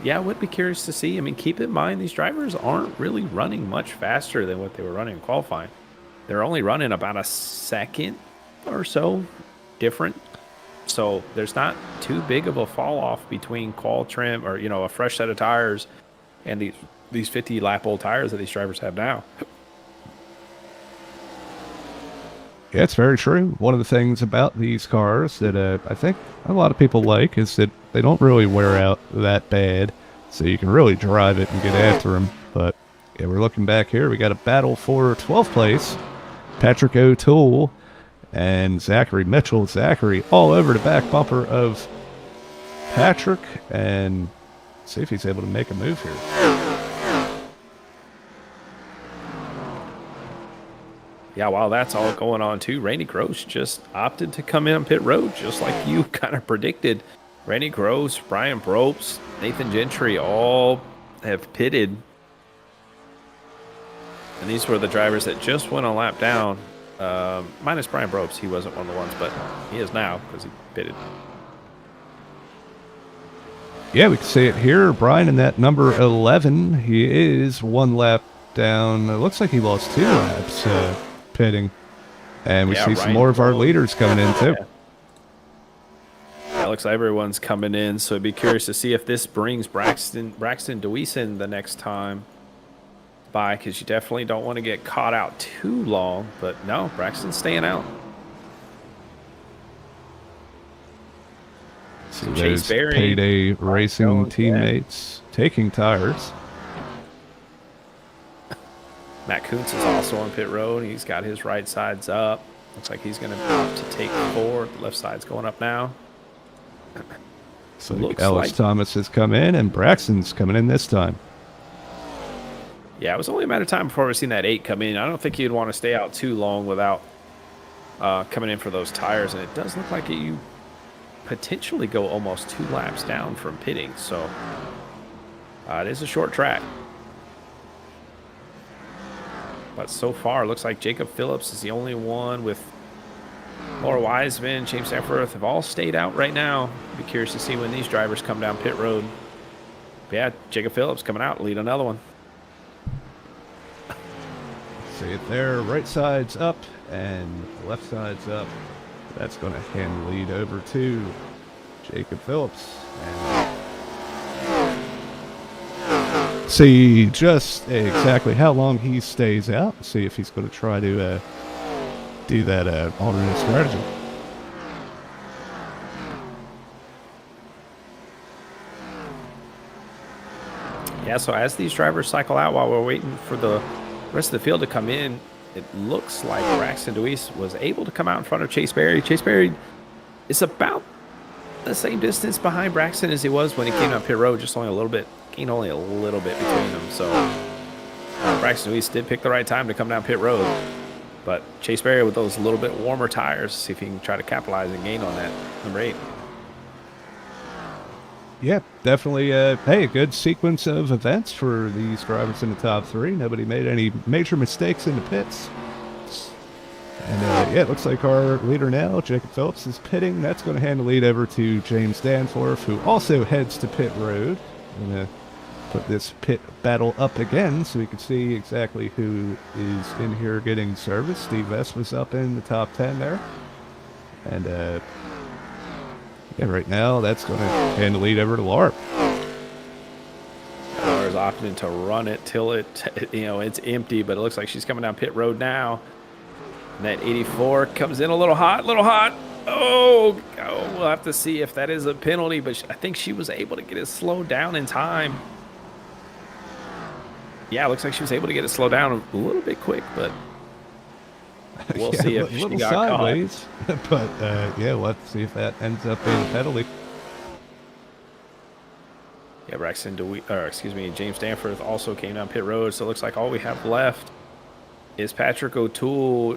Yeah, I would be curious to see. I mean, keep in mind, these drivers aren't really running much faster than what they were running in qualifying. They're only running about a second or so different. So there's not too big of a fall off between qual trim or, a fresh set of tires and these 50-lap-old tires that these drivers have now. Yeah, it's very true. One of the things about these cars that I think a lot of people like is that they don't really wear out that bad, so you can really drive it and get after them. But we're looking back here. We got a battle for 12th place. Patrick O'Toole and Zachary Mitchell. Zachary all over the back bumper of Patrick, and See if he's able to make a move here. Yeah, while that's all going on too, Randy Gross just opted to come in on pit road, just like you kind of predicted. Randy Gross, Brian Bropes, Nathan Gentry all have pitted. And these were the drivers that just went a lap down. Minus Brian Bropes, he wasn't one of the ones, but he is now because he pitted. Yeah, we can see it here. Brian in that number 11. He is 1 lap down. It looks like he lost 2 laps pitting. And we see some more of our leaders coming in, too. Yeah, looks like everyone's coming in, so I'd be curious to see if this brings Braxton Deweeson the next time by, because you definitely don't want to get caught out too long. But no, Braxton's staying out. So Chase there's Berry, Payday Racing Jones, teammates taking tires. Matt Kuntz is also on pit road. He's got his right sides up. Looks like he's going to opt to take 4. The left side's going up now. So Looks Ellis like- Thomas has come in, and Braxton's coming in this time. Yeah, it was only a matter of time before we seen that 8 come in. I don't think you'd want to stay out too long without coming in for those tires. And it does look like you potentially go almost 2 laps down from pitting. So it is a short track. But so far, it looks like Jacob Phillips is the only one with Laura Wiseman, James Epworth have all stayed out right now. Be curious to see when these drivers come down pit road. But yeah, Jacob Phillips coming out, lead another one. See it there. Right side's up, and left side's up. That's going to hand the lead over to Jacob Phillips. And see just exactly how long he stays out. See if he's going to try to do that alternate strategy. Yeah, so as these drivers cycle out while we're waiting for the rest of the field to come in, it looks like Braxton Deweese was able to come out in front of Chase Berry. Chase Berry is about the same distance behind Braxton as he was when he came up pit road, just only a little bit, gained only a little bit between them. So Braxton Deweese did pick the right time to come down pit road. But Chase Berry with those little bit warmer tires, see if he can try to capitalize and gain on that number 8. Yeah, definitely. Hey, a good sequence of events for these drivers in the top 3. Nobody made any major mistakes in the pits. And yeah, it looks like our leader now, Jacob Phillips, is pitting. That's going to hand the lead over to James Danforth, who also heads to pit road. I'm going to put this pit battle up again so we can see exactly who is in here getting service. Steve Vest was up in the top 10 there. And yeah, right now that's going to hand the lead over to Larp. Laura's opting to run it till it's empty, but it looks like she's coming down pit road now. And that 84 comes in a little hot. Oh, we'll have to see if that is a penalty, but I think she was able to get it slowed down in time. Yeah, it looks like she was able to get it slowed down a little bit quick, but we'll see if she got sideways. But yeah, we'll have to see if that ends up being a penalty. Yeah, James Danforth also came down pit road, so it looks like all we have left is Patrick O'Toole,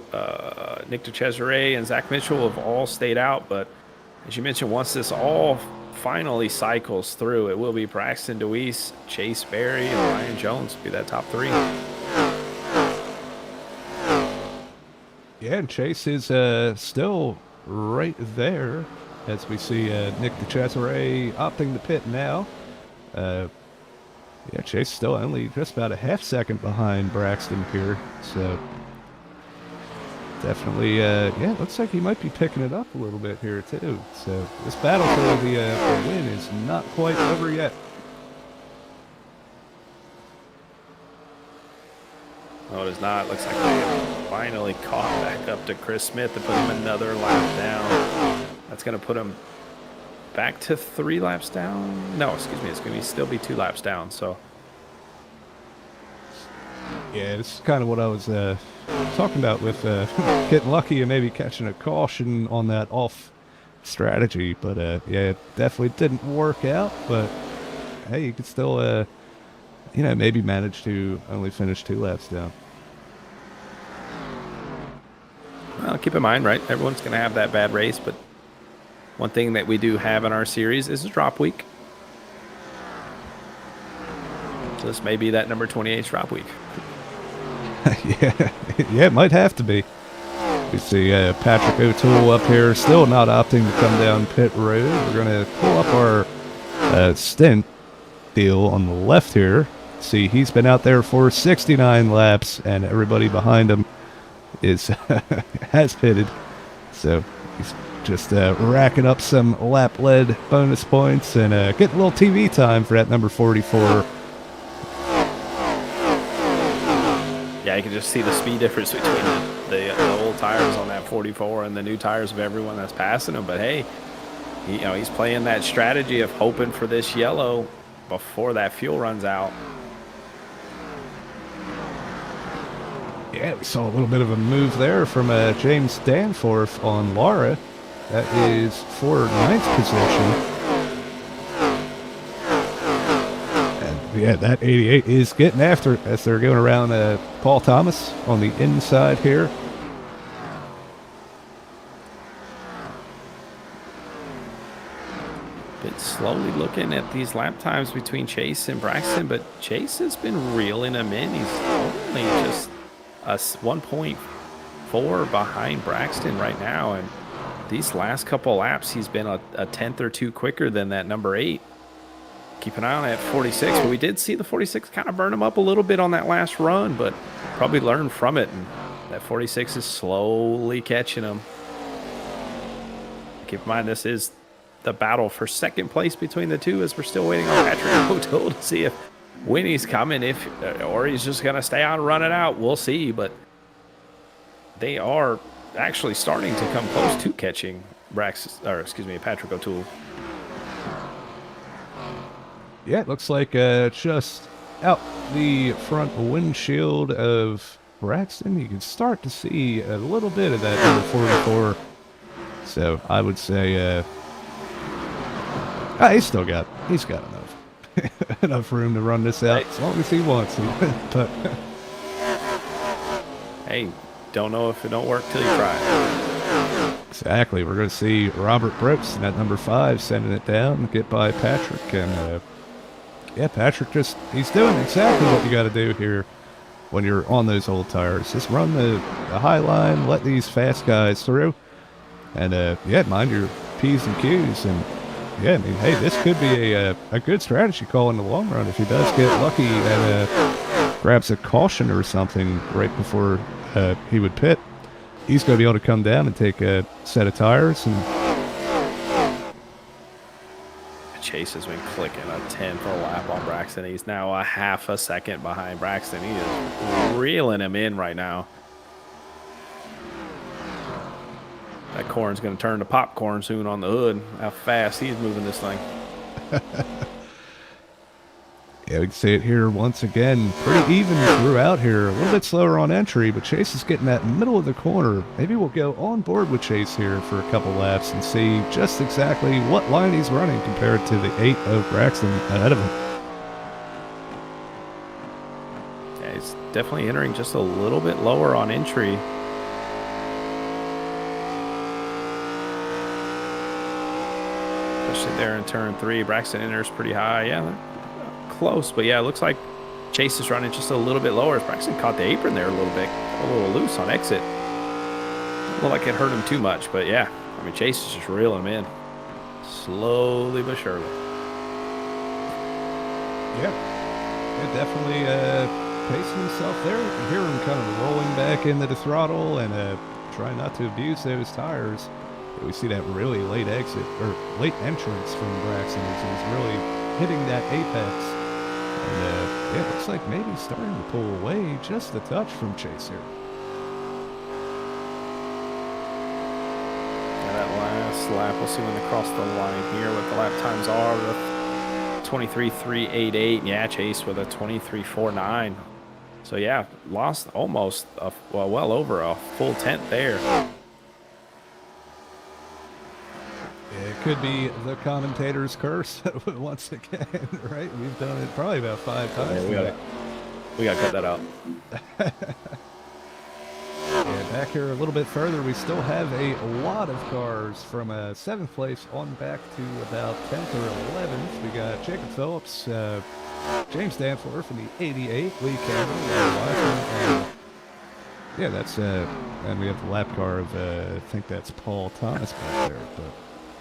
Nick DeCesare, and Zach Mitchell have all stayed out. But as you mentioned, once this all finally cycles through, it will be Braxton Deweese, Chase Berry, and Ryan Jones be that top 3. Yeah, and Chase is still right there as we see Nick DeCesare opting to pit now. Yeah, Chase still only just about a half second behind Braxton here. So definitely, yeah, looks like he might be picking it up a little bit here too. So this battle for the win is not quite over yet. No, it is not. Looks like they finally caught back up to Chris Smith to put him another lap down. That's going to put him back to 3 laps down. No, excuse me. It's going to still be 2 laps down. So Yeah, this is kind of what I was talking about with getting lucky and maybe catching a caution on that off strategy. But yeah, it definitely didn't work out. But hey, you could still, maybe manage to only finish 2 laps down. Well, keep in mind, right? Everyone's going to have that bad race, but one thing that we do have in our series is a drop week. So this may be that number 28 drop week. Yeah, it might have to be. We see Patrick O'Toole up here, still not opting to come down pit road. We're going to pull up our stint deal on the left here. See, he's been out there for 69 laps, and everybody behind him is has pitted. So he's just racking up some lap-led bonus points and getting a little TV time for that number 44. Yeah, you can just see the speed difference between the old tires on that 44 and the new tires of everyone that's passing him. But hey, he's playing that strategy of hoping for this yellow before that fuel runs out. Yeah, we saw a little bit of a move there from James Danforth on Lara. That is for 9th position. And yeah, that 88 is getting after it as they're going around Paul Thomas on the inside here. Bit slowly looking at these lap times between Chase and Braxton, but Chase has been reeling him in. He's only just 1.4 behind Braxton right now, and these last couple laps he's been a tenth or two quicker than that number 8. Keep an eye on that 46, but we did see the 46 kind of burn him up a little bit on that last run, but probably learned from it, and that 46 is slowly catching him. Keep in mind, this is the battle for second place between the two, as we're still waiting on Patrick O'Toole to see if Winnie's coming, or he's just going to stay out and run it out. We'll see, but they are actually starting to come close to catching Patrick O'Toole. Yeah, it looks like just out the front windshield of Braxton, you can start to see a little bit of that number 44. So I would say he's got enough enough room to run this out as long as he wants to. But hey, don't know if it don't work till you try. Exactly. We're going to see Robert Brooks in that number 5 sending it down, get by Patrick, and Patrick he's doing exactly what you got to do here when you're on those old tires. Just run the high line, let these fast guys through, and mind your P's and Q's. And yeah, I mean, hey, this could be a good strategy call in the long run if he does get lucky and grabs a caution or something right before he would pit. He's going to be able to come down and take a set of tires. And Chase has been clicking a tenth of a lap on Braxton. He's now a half a second behind Braxton. He is reeling him in right now. That corn's going to turn to popcorn soon on the hood. How fast he's moving this thing. Yeah, we can see it here once again. Pretty even throughout here. A little bit slower on entry, but Chase is getting that middle of the corner. Maybe we'll go on board with Chase here for a couple laps and see just exactly what line he's running compared to the 8 of Braxton ahead of him. Yeah, he's definitely entering just a little bit lower on entry. Especially there in turn 3. Braxton enters pretty high. Yeah, close, but yeah, it looks like Chase is running just a little bit lower. Braxton caught the apron there a little loose on exit. Didn't look like it hurt him too much, but yeah, I mean, Chase is just reeling him in slowly but surely. Yeah, definitely pacing himself there. You can hear him kind of rolling back into the throttle and trying not to abuse those tires. But we see that really late exit or late entrance from Braxton as he's really hitting that apex. And it looks like maybe starting to pull away just a touch from Chase here. Yeah, that last lap, we'll see when they cross the line here what the lap times are with 23.388. Yeah, Chase with a 23.49. So yeah, lost almost well over a full tenth there. It could be the commentator's curse once again, right? We've done it probably about 5 times. Yeah, we gotta cut that out. Yeah, back here a little bit further, we still have a lot of cars from 7th place on back to about 10th or 11th. We got Jacob Phillips, James Danforth in the 88, Lee Campbell, and yeah, that's and we have the lap car of I think that's Paul Thomas back there. But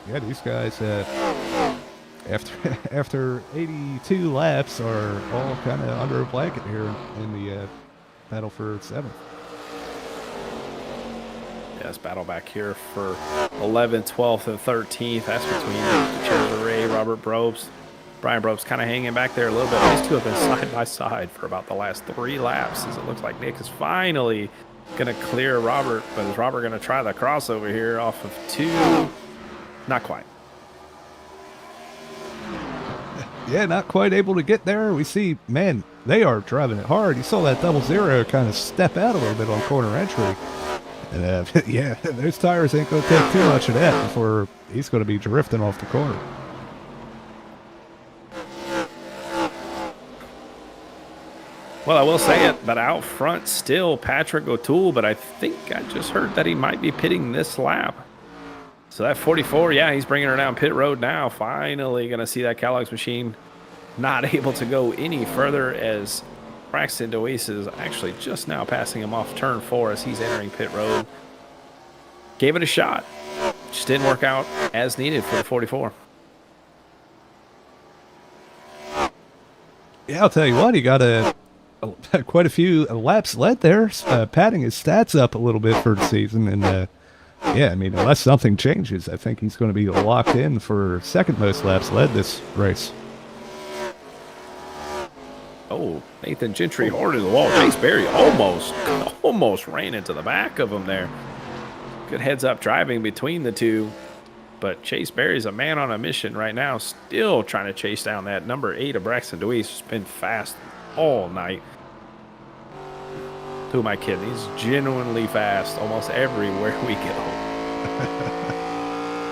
yeah, these guys after 82 laps are all kind of under a blanket here in the battle for 7th. Yes, battle back here for 11th, 12th, and 13th. That's between Chandler Ray, Robert Brobst. Brian Brobst kind of hanging back there a little bit. These two have been side by side for about the last 3 laps, as it looks like Nick is finally going to clear Robert. But is Robert going to try the crossover here off of 2? Not quite. Yeah, not quite able to get there. We see, man, they are driving it hard. You saw that 00 kind of step out a little bit on corner entry. And yeah, those tires ain't going to take too much of that before he's going to be drifting off the corner. Well, I will say it, but out front still Patrick O'Toole, but I think I just heard that he might be pitting this lap. So that 44, yeah, he's bringing her down pit road now. Finally going to see that Kellogg's machine not able to go any further, as Braxton DeWeese is actually just now passing him off turn 4 as he's entering pit road. Gave it a shot. Just didn't work out as needed for the 44. Yeah, I'll tell you what, he got quite a few laps led there, padding his stats up a little bit for the season. And yeah, I mean, unless something changes, I think he's going to be locked in for second most laps led this race. Oh, Nathan Gentry hard to the wall. Chase Berry almost ran into the back of him there. Good heads-up driving between the two. But Chase Berry's a man on a mission right now, still trying to chase down that number 8 of Braxton DeWeese, who's been fast all night. Who am I kidding? He's genuinely fast almost everywhere we go.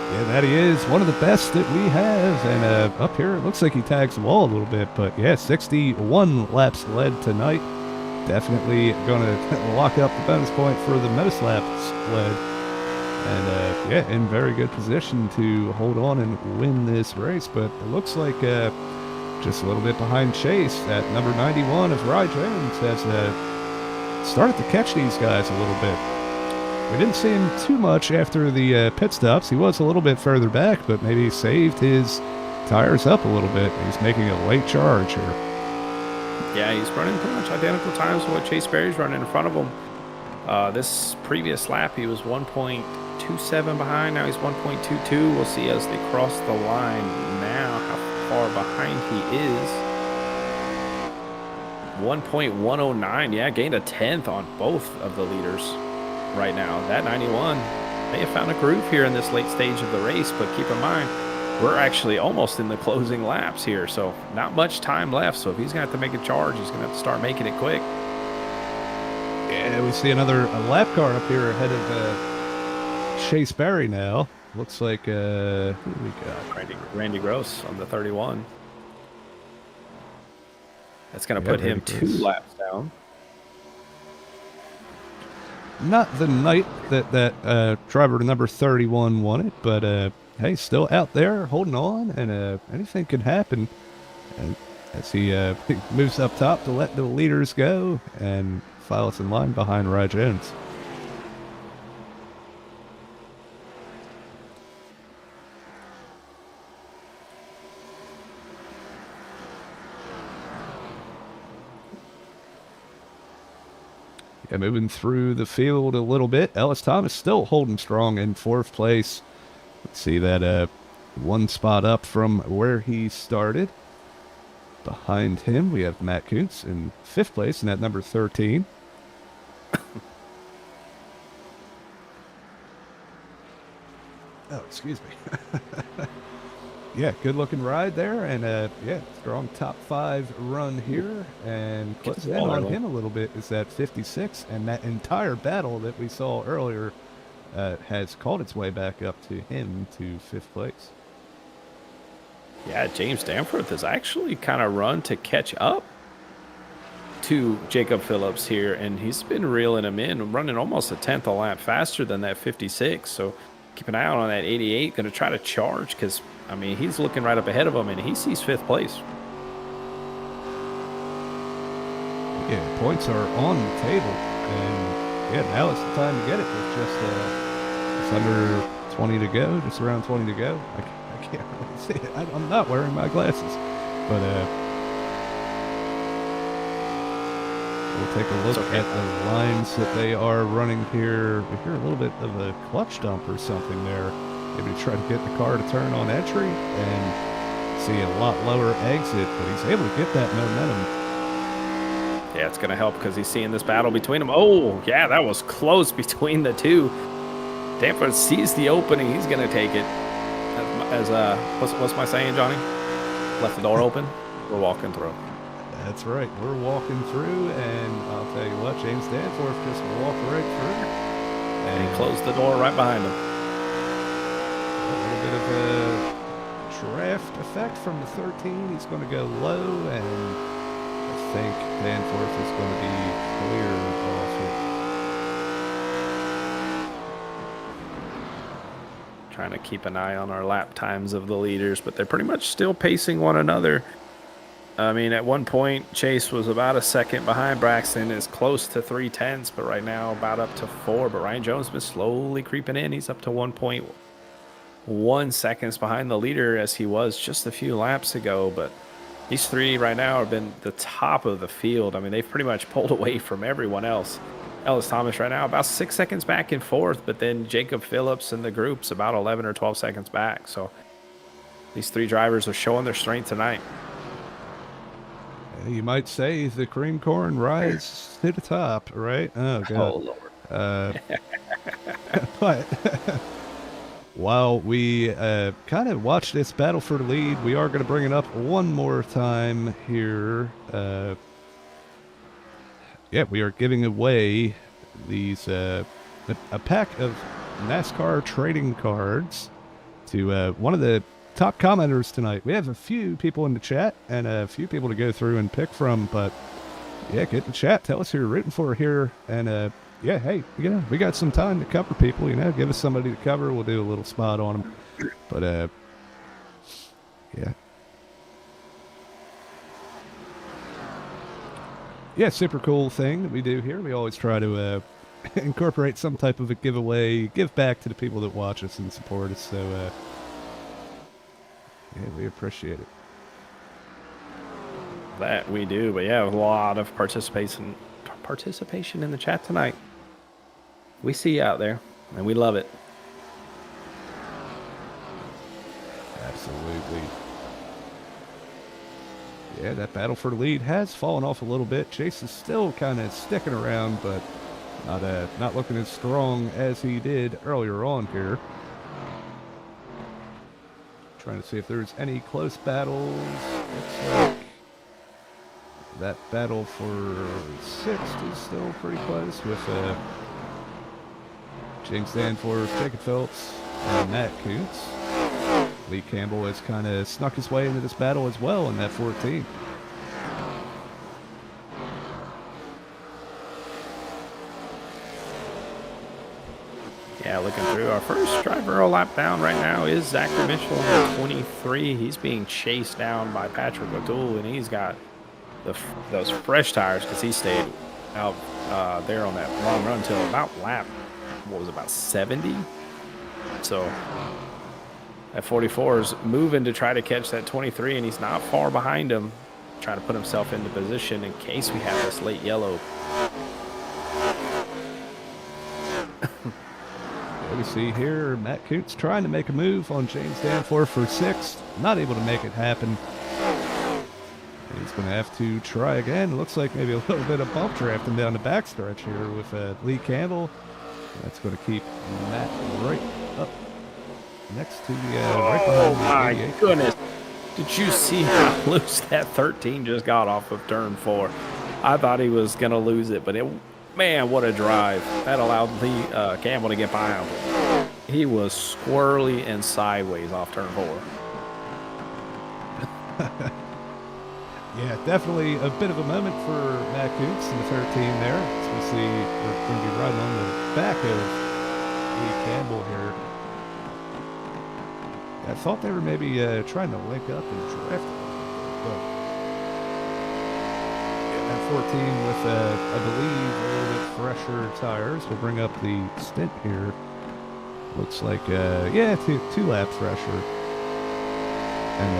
Yeah, that he is. One of the best that we have. And up here, it looks like he tags the wall a little bit. But yeah, 61 laps led tonight. Definitely going to lock up the bonus point for the most laps led. And yeah, in very good position to hold on and win this race. But it looks like just a little bit behind Chase at number 91 of Rye Jones has started to catch these guys a little bit. We didn't see him too much after the pit stops. He was a little bit further back, but maybe he saved his tires up a little bit. He's making a late charge here. Yeah, he's running pretty much identical times to what Chase Berry's running in front of him. This previous lap, he was 1.27 behind. Now he's 1.22. We'll see as they cross the line now how far behind he is. 1.109. Yeah, gained a 10th on both of the leaders right now. That 91 may have found a groove here in this late stage of the race, but keep in mind, we're actually almost in the closing laps here, so not much time left. So if he's going to have to make a charge, he's going to have to start making it quick. Yeah, we see another lap car up here ahead of Chase Berry now. Looks like, who do we got? Randy Gross on the 31. That's going to put him 2 laps down. Not the night that driver number 31 won it, but hey, still out there holding on, and anything could happen. And as he moves up top to let the leaders go and files in line behind Rye Jones. Yeah, moving through the field a little bit. Ellis Thomas still holding strong in 4th place. Let's see that 1 spot up from where he started. Behind him, we have Matt Kuntz in 5th place in that number 13. Oh, excuse me. Yeah, good looking ride there, and yeah, strong top 5 run here, and close in on him a little bit is that 56, and that entire battle that we saw earlier has called its way back up to him to 5th place. Yeah, James Danforth has actually kind of run to catch up to Jacob Phillips here, and he's been reeling him in, running almost a 10th a lap faster than that 56. So keep an eye out on that 88, going to try to charge because, I mean, he's looking right up ahead of him, and he sees 5th place. Yeah, points are on the table, and yeah, now it's the time to get it with just it's under 20 to go, just around 20 to go. I can't really see it. I'm not wearing my glasses, but we'll take a look at the lines that they are running here. We hear a little bit of a clutch dump or something there. Maybe to try to get the car to turn on entry and see a lot lower exit, but he's able to get that momentum. Yeah, it's going to help because he's seeing this battle between them. Oh, yeah, that was close between the two. Danforth sees the opening. He's going to take it. What's my saying, Johnny? Left the door open. We're walking through. That's right. We're walking through, and I'll tell you what, James Danforth just walked right through. And he closed the door right behind him. A little bit of a draft effect from the 13. He's going to go low, and I think Danforth is going to be clear off it. Trying to keep an eye on our lap times of the leaders, but they're pretty much still pacing one another. I mean, at one point, Chase was about a second behind Braxton, is close to 3/10, but right now about up to 4. But Ryan Jones has been slowly creeping in. He's up to 1.1 seconds behind the leader as he was just a few laps ago. But these three right now have been the top of the field. I mean, they've pretty much pulled away from everyone else. Ellis Thomas right now about 6 seconds back in 4th, but then Jacob Phillips and the group's about 11 or 12 seconds back. So these three drivers are showing their strength tonight. You might say the cream corn rise to the top, right? Oh, God. Oh, Lord. But while we kind of watch this battle for the lead, we are going to bring it up one more time here. Yeah, we are giving away these a pack of NASCAR trading cards to one of the top commenters tonight. We have a few people in the chat and a few people to go through and pick from, but yeah, get in the chat. Tell us who you're rooting for here, and yeah, hey, you know, we got some time to cover people. You know, give us somebody to cover. We'll do a little spot on them, but yeah. Yeah, super cool thing that we do here. We always try to incorporate some type of a giveaway, give back to the people that watch us and support us. So, yeah, we appreciate it. That we do, but yeah, a lot of participation in the chat tonight. We see you out there, and we love it. Absolutely. Yeah, that battle for the lead has fallen off a little bit. Chase is still kind of sticking around, but not looking as strong as he did earlier on here. Trying to see if there's any close battles. Looks like that battle for 6th is still pretty close with James Danforth, Jacob Phelps, and Matt Kuntz. Lee Campbell has kind of snuck his way into this battle as well in that 14. Yeah, looking through, our first driver a lap down right now is Zachary Mitchell on 23. He's being chased down by Patrick O'Toole, and he's got those fresh tires because he stayed out there on that long run until about lap, what was it, about 70? So that 44 is moving to try to catch that 23, and he's not far behind him, trying to put himself into position in case we have this late yellow. We see here Matt Kuntz trying to make a move on James Danforth for 6th. Not able to make it happen. He's going to have to try again. Looks like maybe a little bit of bump drafting down the backstretch here with Lee Campbell. That's going to keep Matt right up next to the right behind the my 88. Goodness. Did you see how loose that 13 just got off of turn 4? I thought he was going to lose it, but Man, what a drive. That allowed the Campbell to get by him. He was squirrely and sideways off turn 4. Yeah, definitely a bit of a moment for Matt Coots and the 13 there. As we see, we're going to be riding on the back of Lee Campbell here. I thought they were maybe trying to link up and drift, but at 14 with, I believe, a little bit fresher tires. We'll bring up the stint here. Looks like, yeah, two laps fresher. And,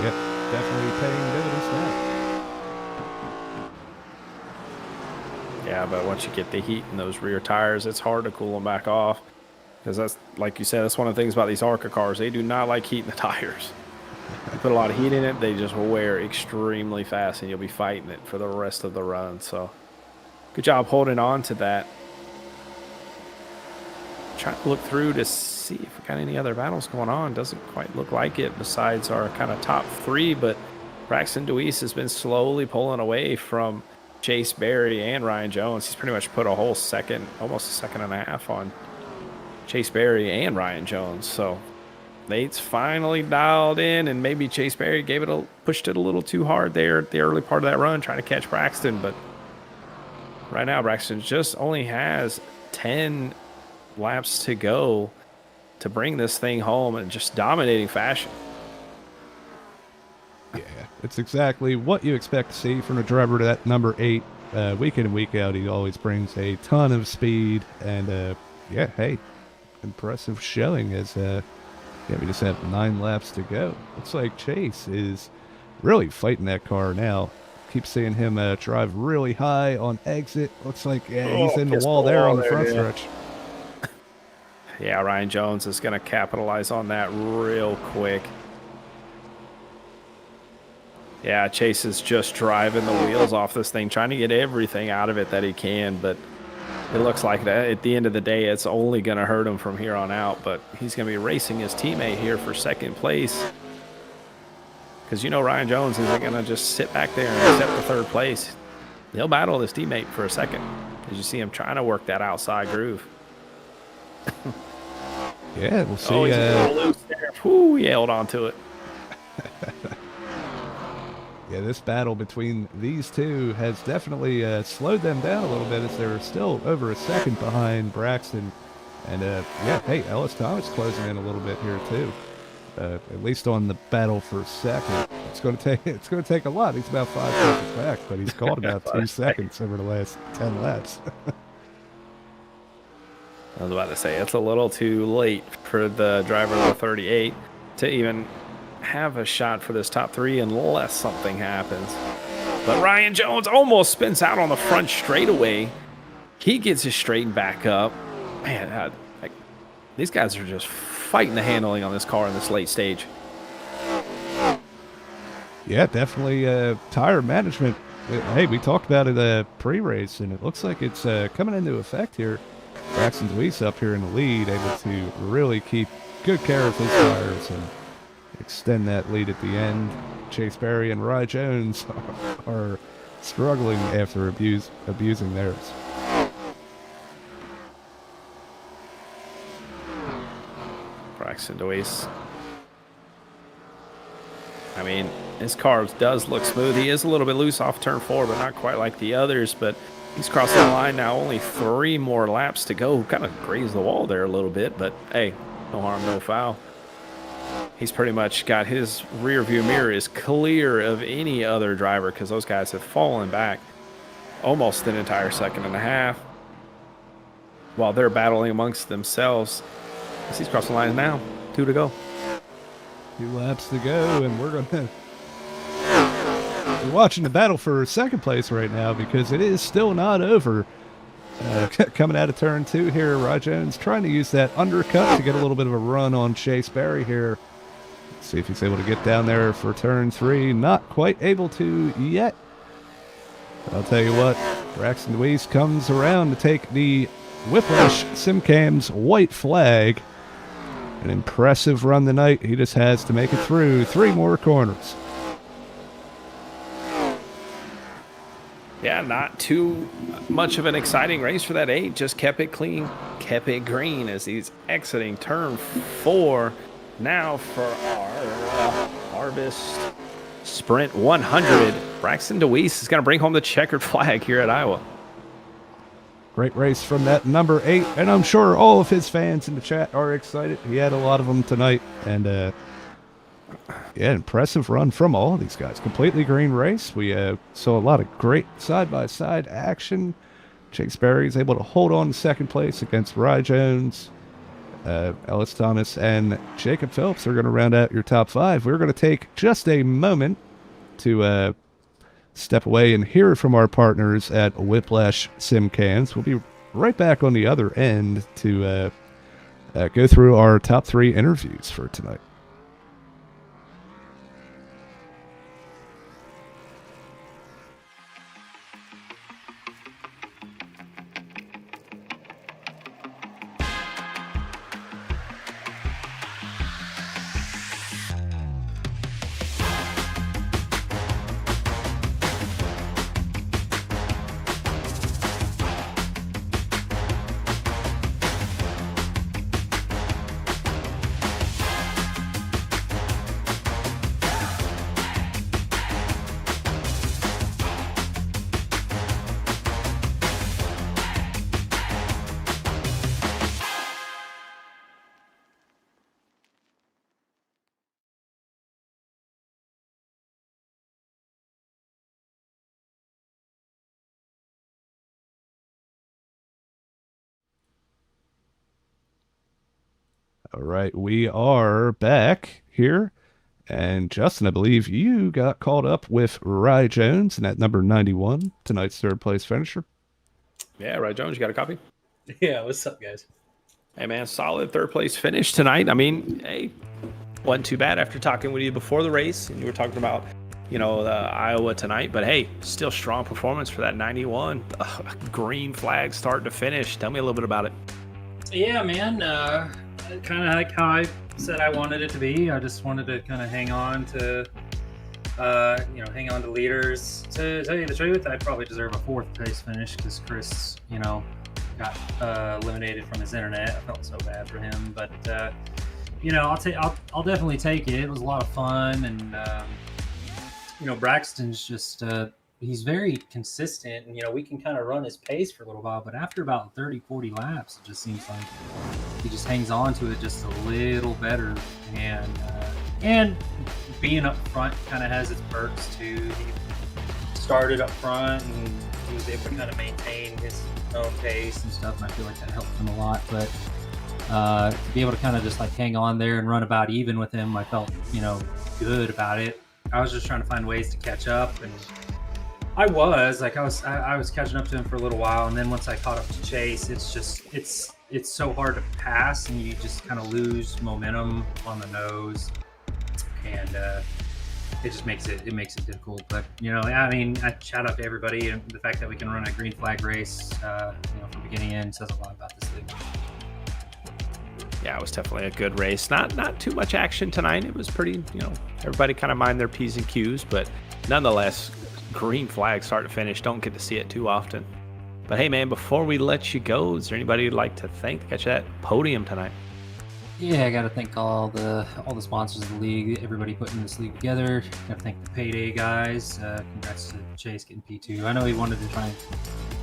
yep, definitely paying dividends now. Yeah, but once you get the heat in those rear tires, it's hard to cool them back off. Because that's, like you said, that's one of the things about these ARCA cars. They do not like heating the tires. You put a lot of heat in it, they just wear extremely fast, and you'll be fighting it for the rest of the run. So, good job holding on to that. Trying to look through to see if we got any other battles going on. Doesn't quite look like it besides our kind of top 3, but Braxton Deweese has been slowly pulling away from Chase Berry and Ryan Jones. He's pretty much put a whole second, almost a second and a half on Chase Berry and Ryan Jones. So Nate's finally dialed in, and maybe Chase Berry pushed it a little too hard there at the early part of that run, trying to catch Braxton. But right now, Braxton just only has 10 laps to go to bring this thing home in just dominating fashion. Yeah, it's exactly what you expect to see from a driver to that number 8. Week in and week out, he always brings a ton of speed, and yeah, hey, impressive showing as yeah, we just have 9 laps to go. Looks like Chase is really fighting that car now. Keep seeing him drive really high on exit. Looks like he's in the wall there on the front stretch. Yeah, Ryan Jones is going to capitalize on that real quick. Yeah, Chase is just driving the wheels off this thing, trying to get everything out of it that he can, but it looks like that at the end of the day, it's only going to hurt him from here on out. But he's going to be racing his teammate here for second place, because, you know, Ryan Jones isn't going to just sit back there and accept the third place. He'll battle his teammate for a second, as you see him trying to work that outside groove. Yeah, we'll see. Oh, he's a little loose there. Whew, he held on to it. Yeah, this battle between these two has definitely slowed them down a little bit, as they're still over a second behind Braxton. And yeah, hey, Ellis Thomas closing in a little bit here too. At least on the battle for second. It's going to take a lot. He's about 5 seconds back, but he's caught about 2 seconds over the last 10 laps. I was about to say, it's a little too late for the driver of the 38 to even have a shot for this top 3 unless something happens. But Ryan Jones almost spins out on the front straightaway. He gets his straightened back up. Man, these guys are just fighting the handling on this car in this late stage. Yeah, definitely tire management. Hey, we talked about it pre-race, and it looks like it's coming into effect here. Braxton Deweese up here in the lead, able to really keep good care of his tires and extend that lead at the end. Chase Berry and Ryan Jones are struggling after abusing theirs. Braxton Deweese. I mean, his car does look smooth. He is a little bit loose off turn 4, but not quite like the others. But he's crossing the line now. Only 3 more laps to go. Kind of grazed the wall there a little bit, but hey, no harm, no foul. He's pretty much got his rear view mirror is clear of any other driver, because those guys have fallen back almost an entire second and a half while they're battling amongst themselves. He's crossing the line now. 2 to go. 2 laps to go, and we're watching the battle for second place right now, because it is still not over. Coming out of turn 2 here, Ryan Jones trying to use that undercut to get a little bit of a run on Chase Berry here. Let's see if he's able to get down there for turn 3. Not quite able to yet. I'll tell you what, Braxton Deweese comes around to take the Whiplash Simcam's white flag. An impressive run tonight. He just has to make it through 3 more corners. Yeah, not too much of an exciting race for that 8. Just kept it clean, kept it green as he's exiting turn 4. Now for our Harvest Sprint 100. Braxton DeWeese is going to bring home the checkered flag here at Iowa. Great race from that number 8, and I'm sure all of his fans in the chat are excited. He had a lot of them tonight, and yeah, impressive run from all of these guys. Completely green race. We saw a lot of great side-by-side action. Chase Berry's able to hold on to second place against Rye Jones. Ellis Thomas and Jacob Phelps are going to round out your top 5. We're going to take just a moment to step away and hear from our partners at Whiplash SimCams. We'll be right back on the other end to go through our top 3 interviews for tonight. All right, we are back here. And Justin, I believe you got caught up with Rye Jones in at number 91, tonight's third place finisher. Yeah, Rye Jones, you got a copy? Yeah, what's up, guys? Hey, man, solid third place finish tonight. I mean, hey, wasn't too bad after talking with you before the race. And you were talking about, the Iowa tonight. But, hey, still strong performance for that 91. Green flag start to finish. Tell me a little bit about it. Yeah, man. Kind of like how I said I wanted it to be. I just wanted to kind of hang on to leaders. To tell you the truth, I probably deserve a 4th place finish because Chris, got eliminated from his internet. I felt so bad for him, but I'll definitely take it. It was a lot of fun, and Braxton's just he's very consistent, and we can kind of run his pace for a little while, but after about 30-40 laps, it just seems like he just hangs on to it just a little better, and being up front kind of has its perks too. He started up front and he was able to kind of maintain his own pace and stuff, and I feel like that helped him a lot. But to be able to kind of just like hang on there and run about even with him, I felt good about it. I was just trying to find ways to catch up, and I was catching up to him for a little while, and then once I caught up to Chase, it's so hard to pass, and you just kind of lose momentum on the nose, and it just makes it difficult. But I shout out to everybody, and the fact that we can run a green flag race, from beginning to end says a lot about this league. Yeah, it was definitely a good race. Not too much action tonight. It was pretty, everybody kind of mind their P's and Q's, but nonetheless, green flag start to finish. Don't get to see it too often. But hey, man, before we let you go, is there anybody you'd like to thank to catch that podium tonight? Yeah, I got to thank all the sponsors of the league, everybody putting this league together. Got to thank the Payday guys. Congrats to Chase getting P2. I know he wanted to try and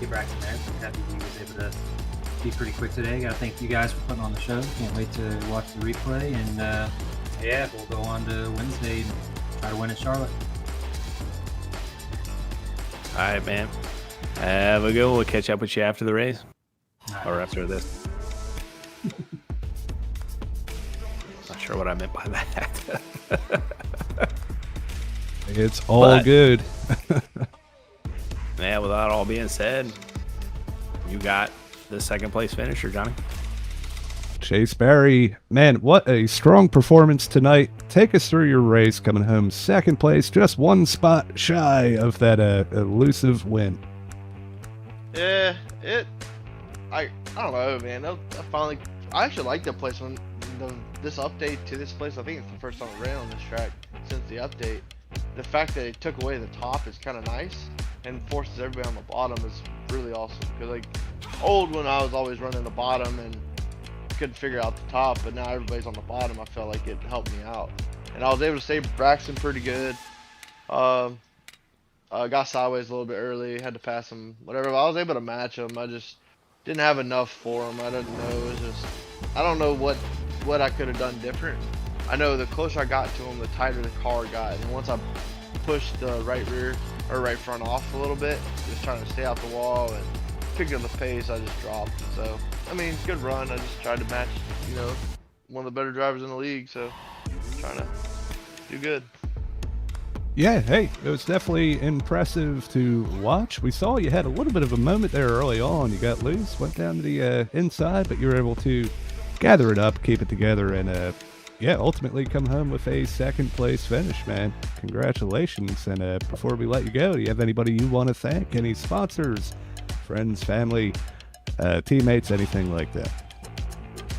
get Braxton there, but happy he was able to be pretty quick today. Got to thank you guys for putting on the show. Can't wait to watch the replay. And we'll go on to Wednesday and try to win at Charlotte. All right, man. Have a good one. We'll catch up with you after the race. Or after this. Not sure what I meant by that. It's all good. Yeah, with that all being said, you got the second place finisher, Johnny. Chase Berry, man, what a strong performance tonight. Take us through your race, coming home second place, just one spot shy of that elusive win. Yeah, I don't know, man. I actually like that place on this update to this place. I think it's the first time I ran on this track since the update. The fact that it took away the top is kind of nice. and forces everybody on the bottom is really awesome. Because like old when I was always running the bottom and couldn't figure out the top, but now everybody's on the bottom, I felt like it helped me out. And I was able to save Braxton pretty good. Got sideways a little bit early, had to pass him, whatever. But I was able to match him. I just didn't have enough for him. I didn't know. It was just, I don't know what I could have done different. I know the closer I got to him, the tighter the car got. And once I pushed the right rear or right front off a little bit, just trying to stay out the wall and picking up the pace, I just dropped. So, I mean, good run. I just tried to match, you know, one of the better drivers in the league. So, trying to do good. Yeah, hey, it was definitely impressive to watch. We saw you had a little bit of a moment there early on. You got loose, went down to the inside, but you were able to gather it up, keep it together, and ultimately come home with a second place finish, man. Congratulations. And before we let you go, do you have anybody you want to thank? Any sponsors, friends, family, teammates, anything like that?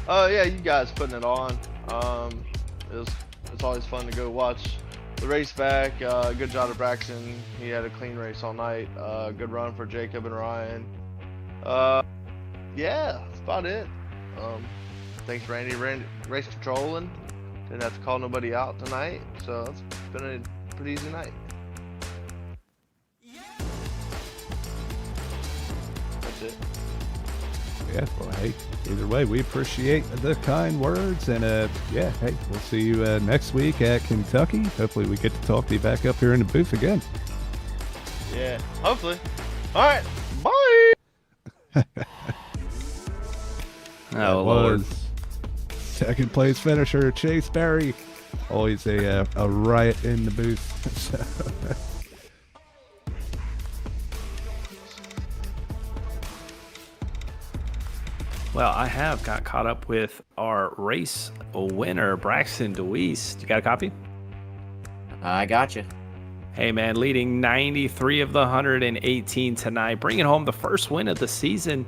Yeah, you guys putting it on. It's always fun to go watch the race back. Good job to Braxton. He had a clean race all night. Good run for Jacob and Ryan. Yeah, that's about it. Thanks Randy race controlling. Didn't have to call nobody out tonight, so it's been a pretty easy night. That's it. Yeah, well, hey, either way, we appreciate the kind words. And, hey, we'll see you next week at Kentucky. Hopefully we get to talk to you back up here in the booth again. Yeah, hopefully. All right, bye! That was second place finisher Chase Berry. Always a riot in the booth. Well, I have got caught up with our race winner, Braxton DeWeese. You got a copy? I got you. Hey, man, leading 93 of the 118 tonight, bringing home the first win of the season.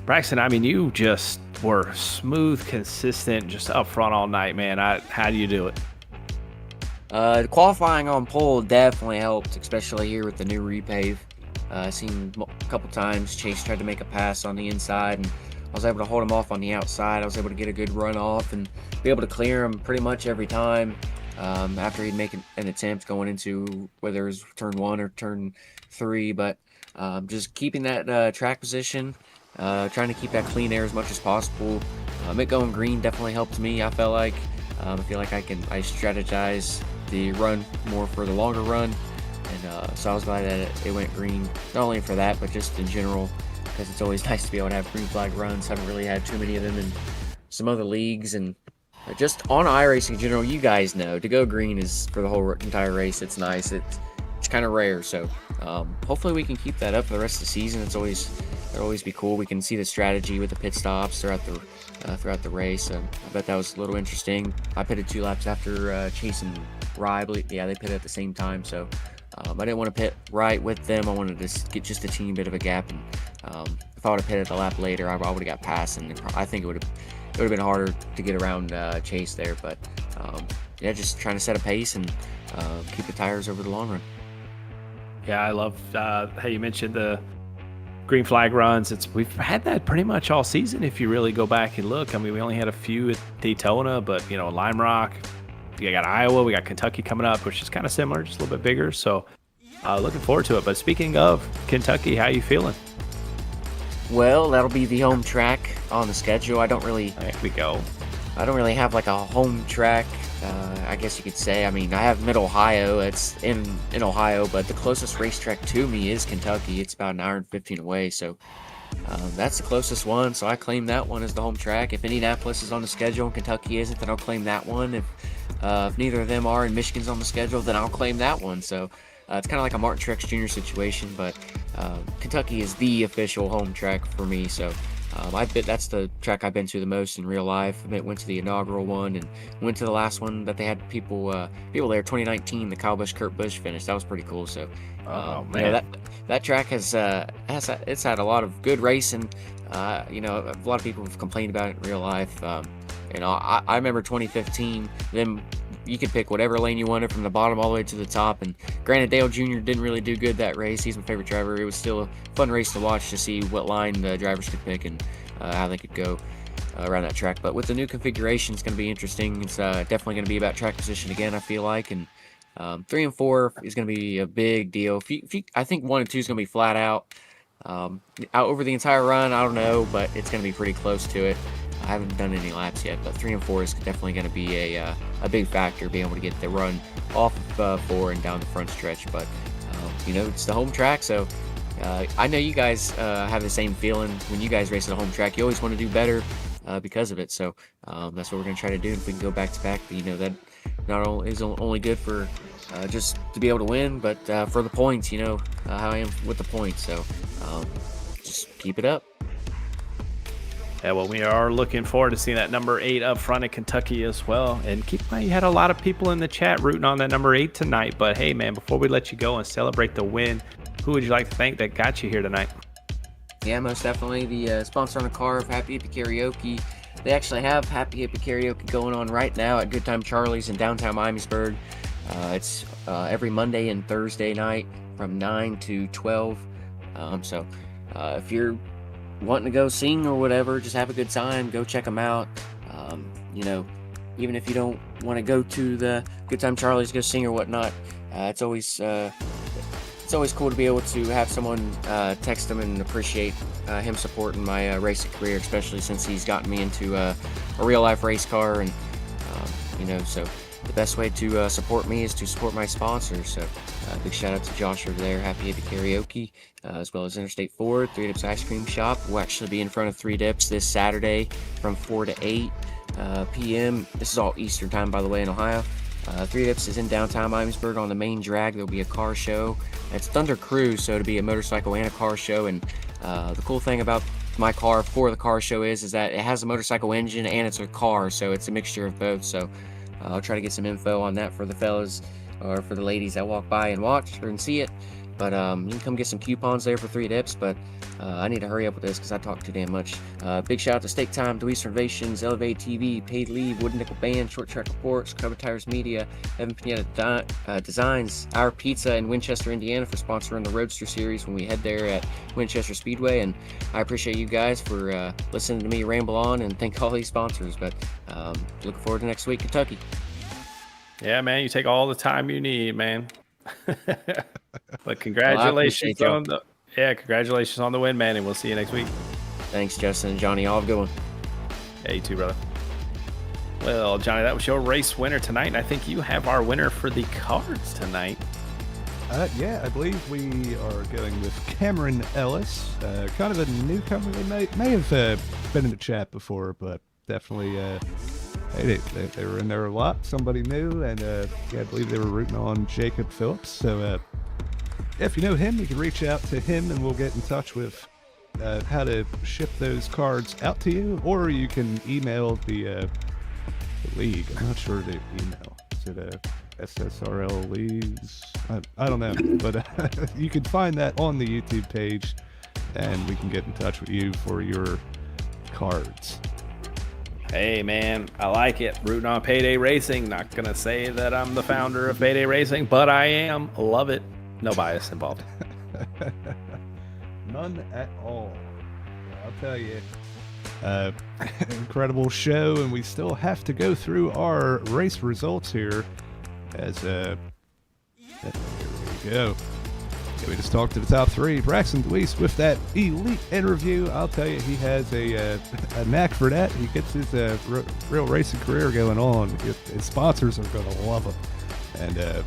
Braxton, I mean, you just were smooth, consistent, just up front all night, man. How do you do it? Qualifying on pole definitely helped, especially here with the new repave. Seen a couple times Chase tried to make a pass on the inside, and I was able to hold him off on the outside. I was able to get a good run off and be able to clear him pretty much every time after he'd make an attempt going into whether it was turn 1 or turn 3. But just keeping that track position, trying to keep that clean air as much as possible. It going green definitely helped me. I felt like I feel like I strategize the run more for the longer run, and so I was glad that it went green. Not only for that, but just in general, because it's always nice to be able to have green flag runs. Haven't really had too many of them in some other leagues, and just on iRacing in general, you guys know to go green is for the whole entire race. It's nice. It's kind of rare, so hopefully we can keep that up for the rest of the season. It'll always be cool. We can see the strategy with the pit stops throughout the race. I bet that was a little interesting. I pitted 2 laps after Chase and Rye. Yeah, they pitted at the same time, so I didn't want to pit right with them. I wanted to get just a teeny bit of a gap, and if I would have pitted a lap later, I would have got past, and I think it would have been harder to get around Chase there. But yeah, just trying to set a pace and keep the tires over the long run. Yeah, I love how you mentioned the green flag runs. We've had that pretty much all season if you really go back and look. I mean, we only had a few at Daytona, but Lime Rock, we got Iowa, we got Kentucky coming up, which is kind of similar, just a little bit bigger. So looking forward to it. But speaking of Kentucky, how you feeling? Well, that'll be the home track on the schedule. There we go. I don't really have like a home track, I guess you could say. I mean, I have Mid-Ohio. It's in Ohio, but the closest racetrack to me is Kentucky. It's about an hour and 15 away, so that's the closest one. So I claim that one as the home track. If Indianapolis is on the schedule and Kentucky isn't, then I'll claim that one. If neither of them are and Michigan's on the schedule, then I'll claim that one. So it's kind of like a Martin Truex Jr. situation, but Kentucky is the official home track for me. So that's the track I've been to the most in real life. I went to the inaugural one and went to the last one that they had people there. 2019, the Kyle Busch Kurt Busch finish. That was pretty cool. So that track has had a lot of good racing. A lot of people have complained about it in real life. I remember 2015, them you could pick whatever lane you wanted from the bottom all the way to the top. And granted, Dale Jr. didn't really do good that race. He's my favorite driver. It was still a fun race to watch to see what line the drivers could pick and how they could go around that track. But with the new configuration, it's going to be interesting. It's definitely going to be about track position again, I feel like. And 3 and 4 is going to be a big deal. I think 1 and 2 is going to be flat out. Out over the entire run, I don't know, but it's going to be pretty close to it. I haven't done any laps yet, but 3 and 4 is definitely going to be a big factor, being able to get the run off of 4 and down the front stretch. But you know, it's the home track, so I know you guys have the same feeling when you guys race at a home track. You always want to do better because of it. So that's what we're going to try to do. If we can go back to back, you know, that not only is only good for just to be able to win, but for the points. You know how I am with the points, so just keep it up. Yeah, well, we are looking forward to seeing that number 8 up front at Kentucky as well. And keep in mind, you had a lot of people in the chat rooting on that number 8 tonight. But hey, man, before we let you go and celebrate the win, who would you like to thank that got you here tonight? Yeah, most definitely the sponsor on the car of Happy Hippie Karaoke. They actually have Happy Hippie Karaoke going on right now at Good Time Charlie's in downtown Miamisburg. It's every Monday and Thursday night from 9 to 12. So if you're wanting to go sing or whatever, just have a good time, go check them out. You know, even if you don't want to go to the Good Time Charlie's, go sing or whatnot, it's always cool to be able to have someone text him and appreciate him supporting my racing career, especially since he's gotten me into a real life race car. And you know, so the best way to support me is to support my sponsors. So big shout out to Josh over there, Happy Hippie Karaoke, as well as Interstate Ford, 3 Dips Ice Cream Shop. We'll actually be in front of 3 Dips this Saturday from 4 to 8 p.m. This is all Eastern time, by the way, in Ohio. 3 Dips is in downtown Miamisburg on the main drag. There'll be a car show. It's Thunder Cruise, so it'll be a motorcycle and a car show. And the cool thing about my car for the car show is that it has a motorcycle engine and it's a car, so it's a mixture of both. So I'll try to get some info on that for the fellas or for the ladies that walk by and watch or and see it. But you can come get some coupons there for 3 Dips. But I need to hurry up with this because I talk too damn much. Big shout out to Stake Time, Deweese Renovations, Elevate TV, Paid Leave, Wooden Nickel Band, Short Track Reports, Cover Tires Media, Evan Pinetta Designs, Our Pizza in Winchester, Indiana for sponsoring the Roadster Series when we head there at Winchester Speedway. And I appreciate you guys for listening to me ramble on, and thank all these sponsors. But looking forward to next week, Kentucky. Yeah, man, you take all the time you need, man. But congratulations on congratulations on the win, man, and we'll see you next week. Thanks, Justin and Johnny. All have a good one. Yeah, you too, brother. Well, Johnny, that was your race winner tonight, and I think you have our winner for the cards tonight. Yeah, I believe we are going with Cameron Ellis, kind of a newcomer. They may have been in the chat before, but definitely hey, they were in there a lot. Somebody new, and yeah, I believe they were rooting on Jacob Phillips. So if you know him, you can reach out to him, and we'll get in touch with how to ship those cards out to you, or you can email the league. I'm not sure the email. Is it SSRL Leagues? I don't know, but you can find that on the YouTube page, and we can get in touch with you for your cards. Hey, man, I like it. Rooting on Payday Racing. Not going to say that I'm the founder of Payday Racing, but I am. Love it. No bias involved. None at all. I'll tell you. Incredible show, and we still have to go through our race results here. As here we go. Yeah, we just talked to the top 3. Braxton Deweese with that elite interview. I'll tell you, he has a knack for that. He gets his real racing career going on. His sponsors are going to love him. And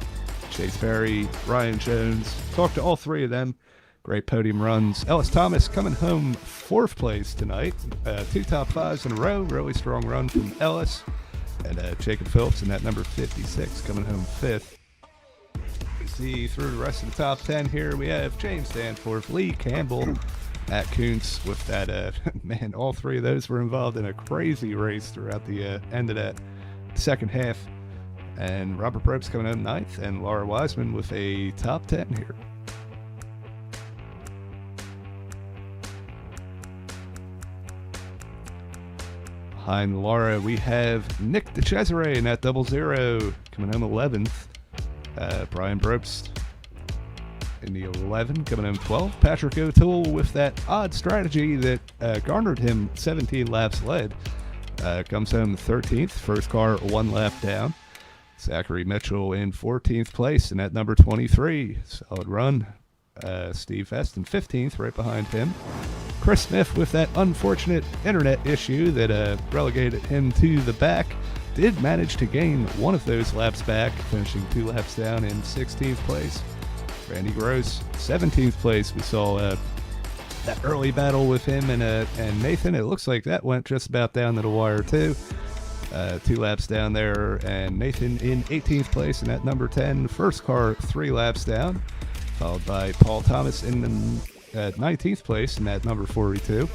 Chase Perry, Ryan Jones, talked to all 3 of them. Great podium runs. Ellis Thomas coming home 4th place tonight. 2 top 5s in a row. Really strong run from Ellis. And Jacob Phillips in that number 56 coming home 5th. You see through the rest of the top 10 here, we have James Danforth, Lee Campbell, Matt Kuntz with that. Man, all 3 of those were involved in a crazy race throughout the end of that second half. And Robert Probst coming home 9th, and Laura Wiseman with a top 10 here. Behind Laura, we have Nick DeCesare in that 00, coming home 11th. Brian Brobst in the 11, coming home 12. Patrick O'Toole with that odd strategy that garnered him 17 laps led. Comes home 13th, first car 1 lap down. Zachary Mitchell in 14th place in that number 23. Solid run. Steve Hest in 15th, right behind him. Chris Smith with that unfortunate internet issue that relegated him to the back. Did manage to gain one of those laps back, finishing 2 laps down in 16th place. Randy Gross, 17th place. We saw that early battle with him and Nathan. It looks like that went just about down to the wire too. 2 laps down there, and Nathan in 18th place in that number 10. First car 3 laps down, followed by Paul Thomas in the 19th place in that number 42.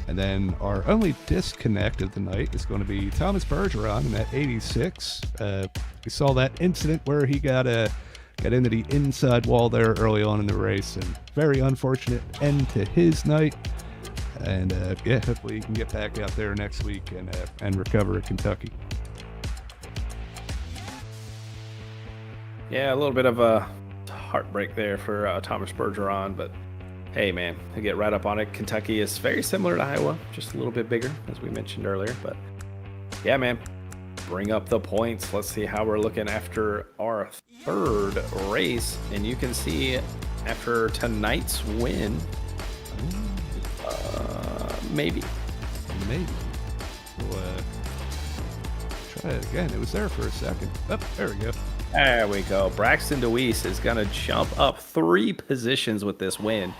And then our only disconnect of the night is going to be Thomas Bergeron in that 86. We saw that incident where he got into the inside wall there early on in the race, and very unfortunate end to his night. And hopefully he can get back out there next week and recover at Kentucky. Yeah, a little bit of a heartbreak there for Thomas Bergeron, but hey, man, to get right up on it. Kentucky is very similar to Iowa, just a little bit bigger, as we mentioned earlier. But yeah, man, bring up the points. Let's see how we're looking after our 3rd race. And you can see after tonight's win, maybe. We'll try it again. It was there for a second. Oh, there we go. There we go. Braxton DeWeese is going to jump up 3 positions with this win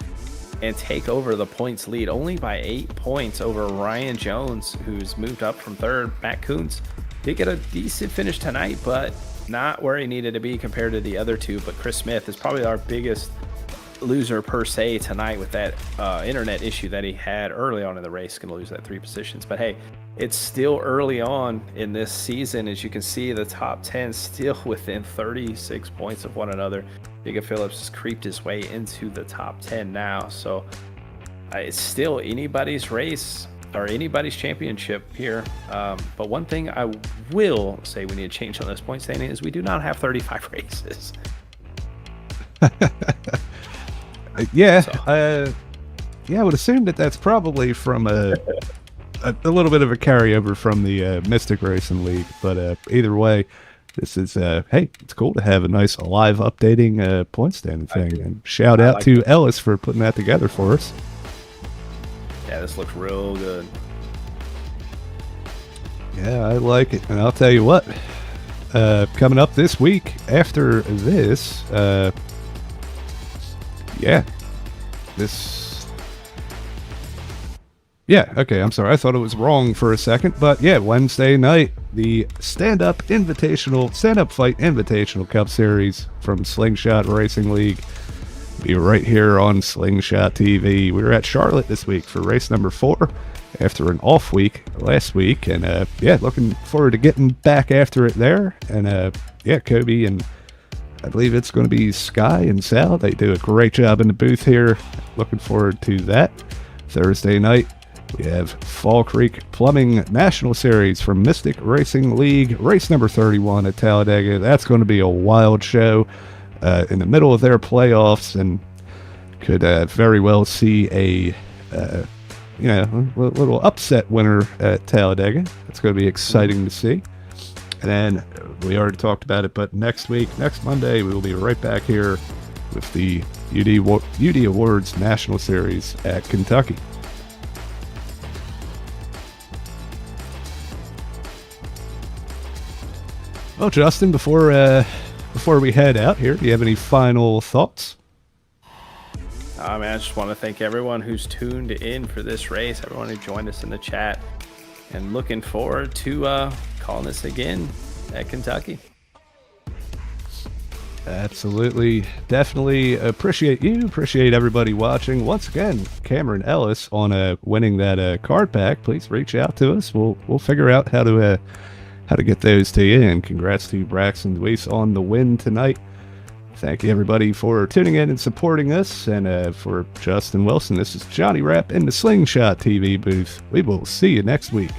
and take over the points lead, only by 8 points over Ryan Jones, who's moved up from 3rd. Matt Coons did get a decent finish tonight, but not where he needed to be compared to the other 2. But Chris Smith is probably our biggest loser per se tonight with that internet issue that he had early on in the race. Going to lose that 3 positions, but hey, it's still early on in this season. As you can see, the top 10 still within 36 points of one another. Giga Phillips has creeped his way into the top 10 now, so it's still anybody's race or anybody's championship here. But one thing I will say we need to change on this point standing is we do not have 35 races. Yeah, I would assume that's probably from a little bit of a carryover from the Mystic Racing League. But either way, this is hey, it's cool to have a nice live updating point standing thing. And shout out to Ellis for putting that together for us. Yeah, this looks real good. Yeah, I like it, and I'll tell you what. Coming up this week after this. Okay, I'm sorry. I thought it was wrong for a second, but yeah, Wednesday night, the Stand-Up Fight Invitational Cup Series from Slingshot Racing League. Be right here on Slingshot TV. We were at Charlotte this week for race number 4 after an off week last week, and looking forward to getting back after it there. And Kobe and I believe it's going to be Sky and Sal. They do a great job in the booth here. Looking forward to that. Thursday night, we have Fall Creek Plumbing National Series from Mystic Racing League, race number 31 at Talladega. That's going to be a wild show in the middle of their playoffs, and could very well see a little upset winner at Talladega. It's going to be exciting to see. And then we already talked about it, but next Monday, we will be right back here with the UD Awards National Series at Kentucky. Well, Justin, before we head out here, do you have any final thoughts? I just want to thank everyone who's tuned in for this race, everyone who joined us in the chat, and looking forward to calling this again at Kentucky. Absolutely. Definitely appreciate you. Appreciate everybody watching. Once again, Cameron Ellis on winning that card pack. Please reach out to us. We'll figure out how to get those to you. And congrats to Braxton DeWeese on the win tonight. Thank you everybody for tuning in and supporting us. And for Justin Wilson, this is Johnny Rapp in the Slingshot TV booth. We will see you next week.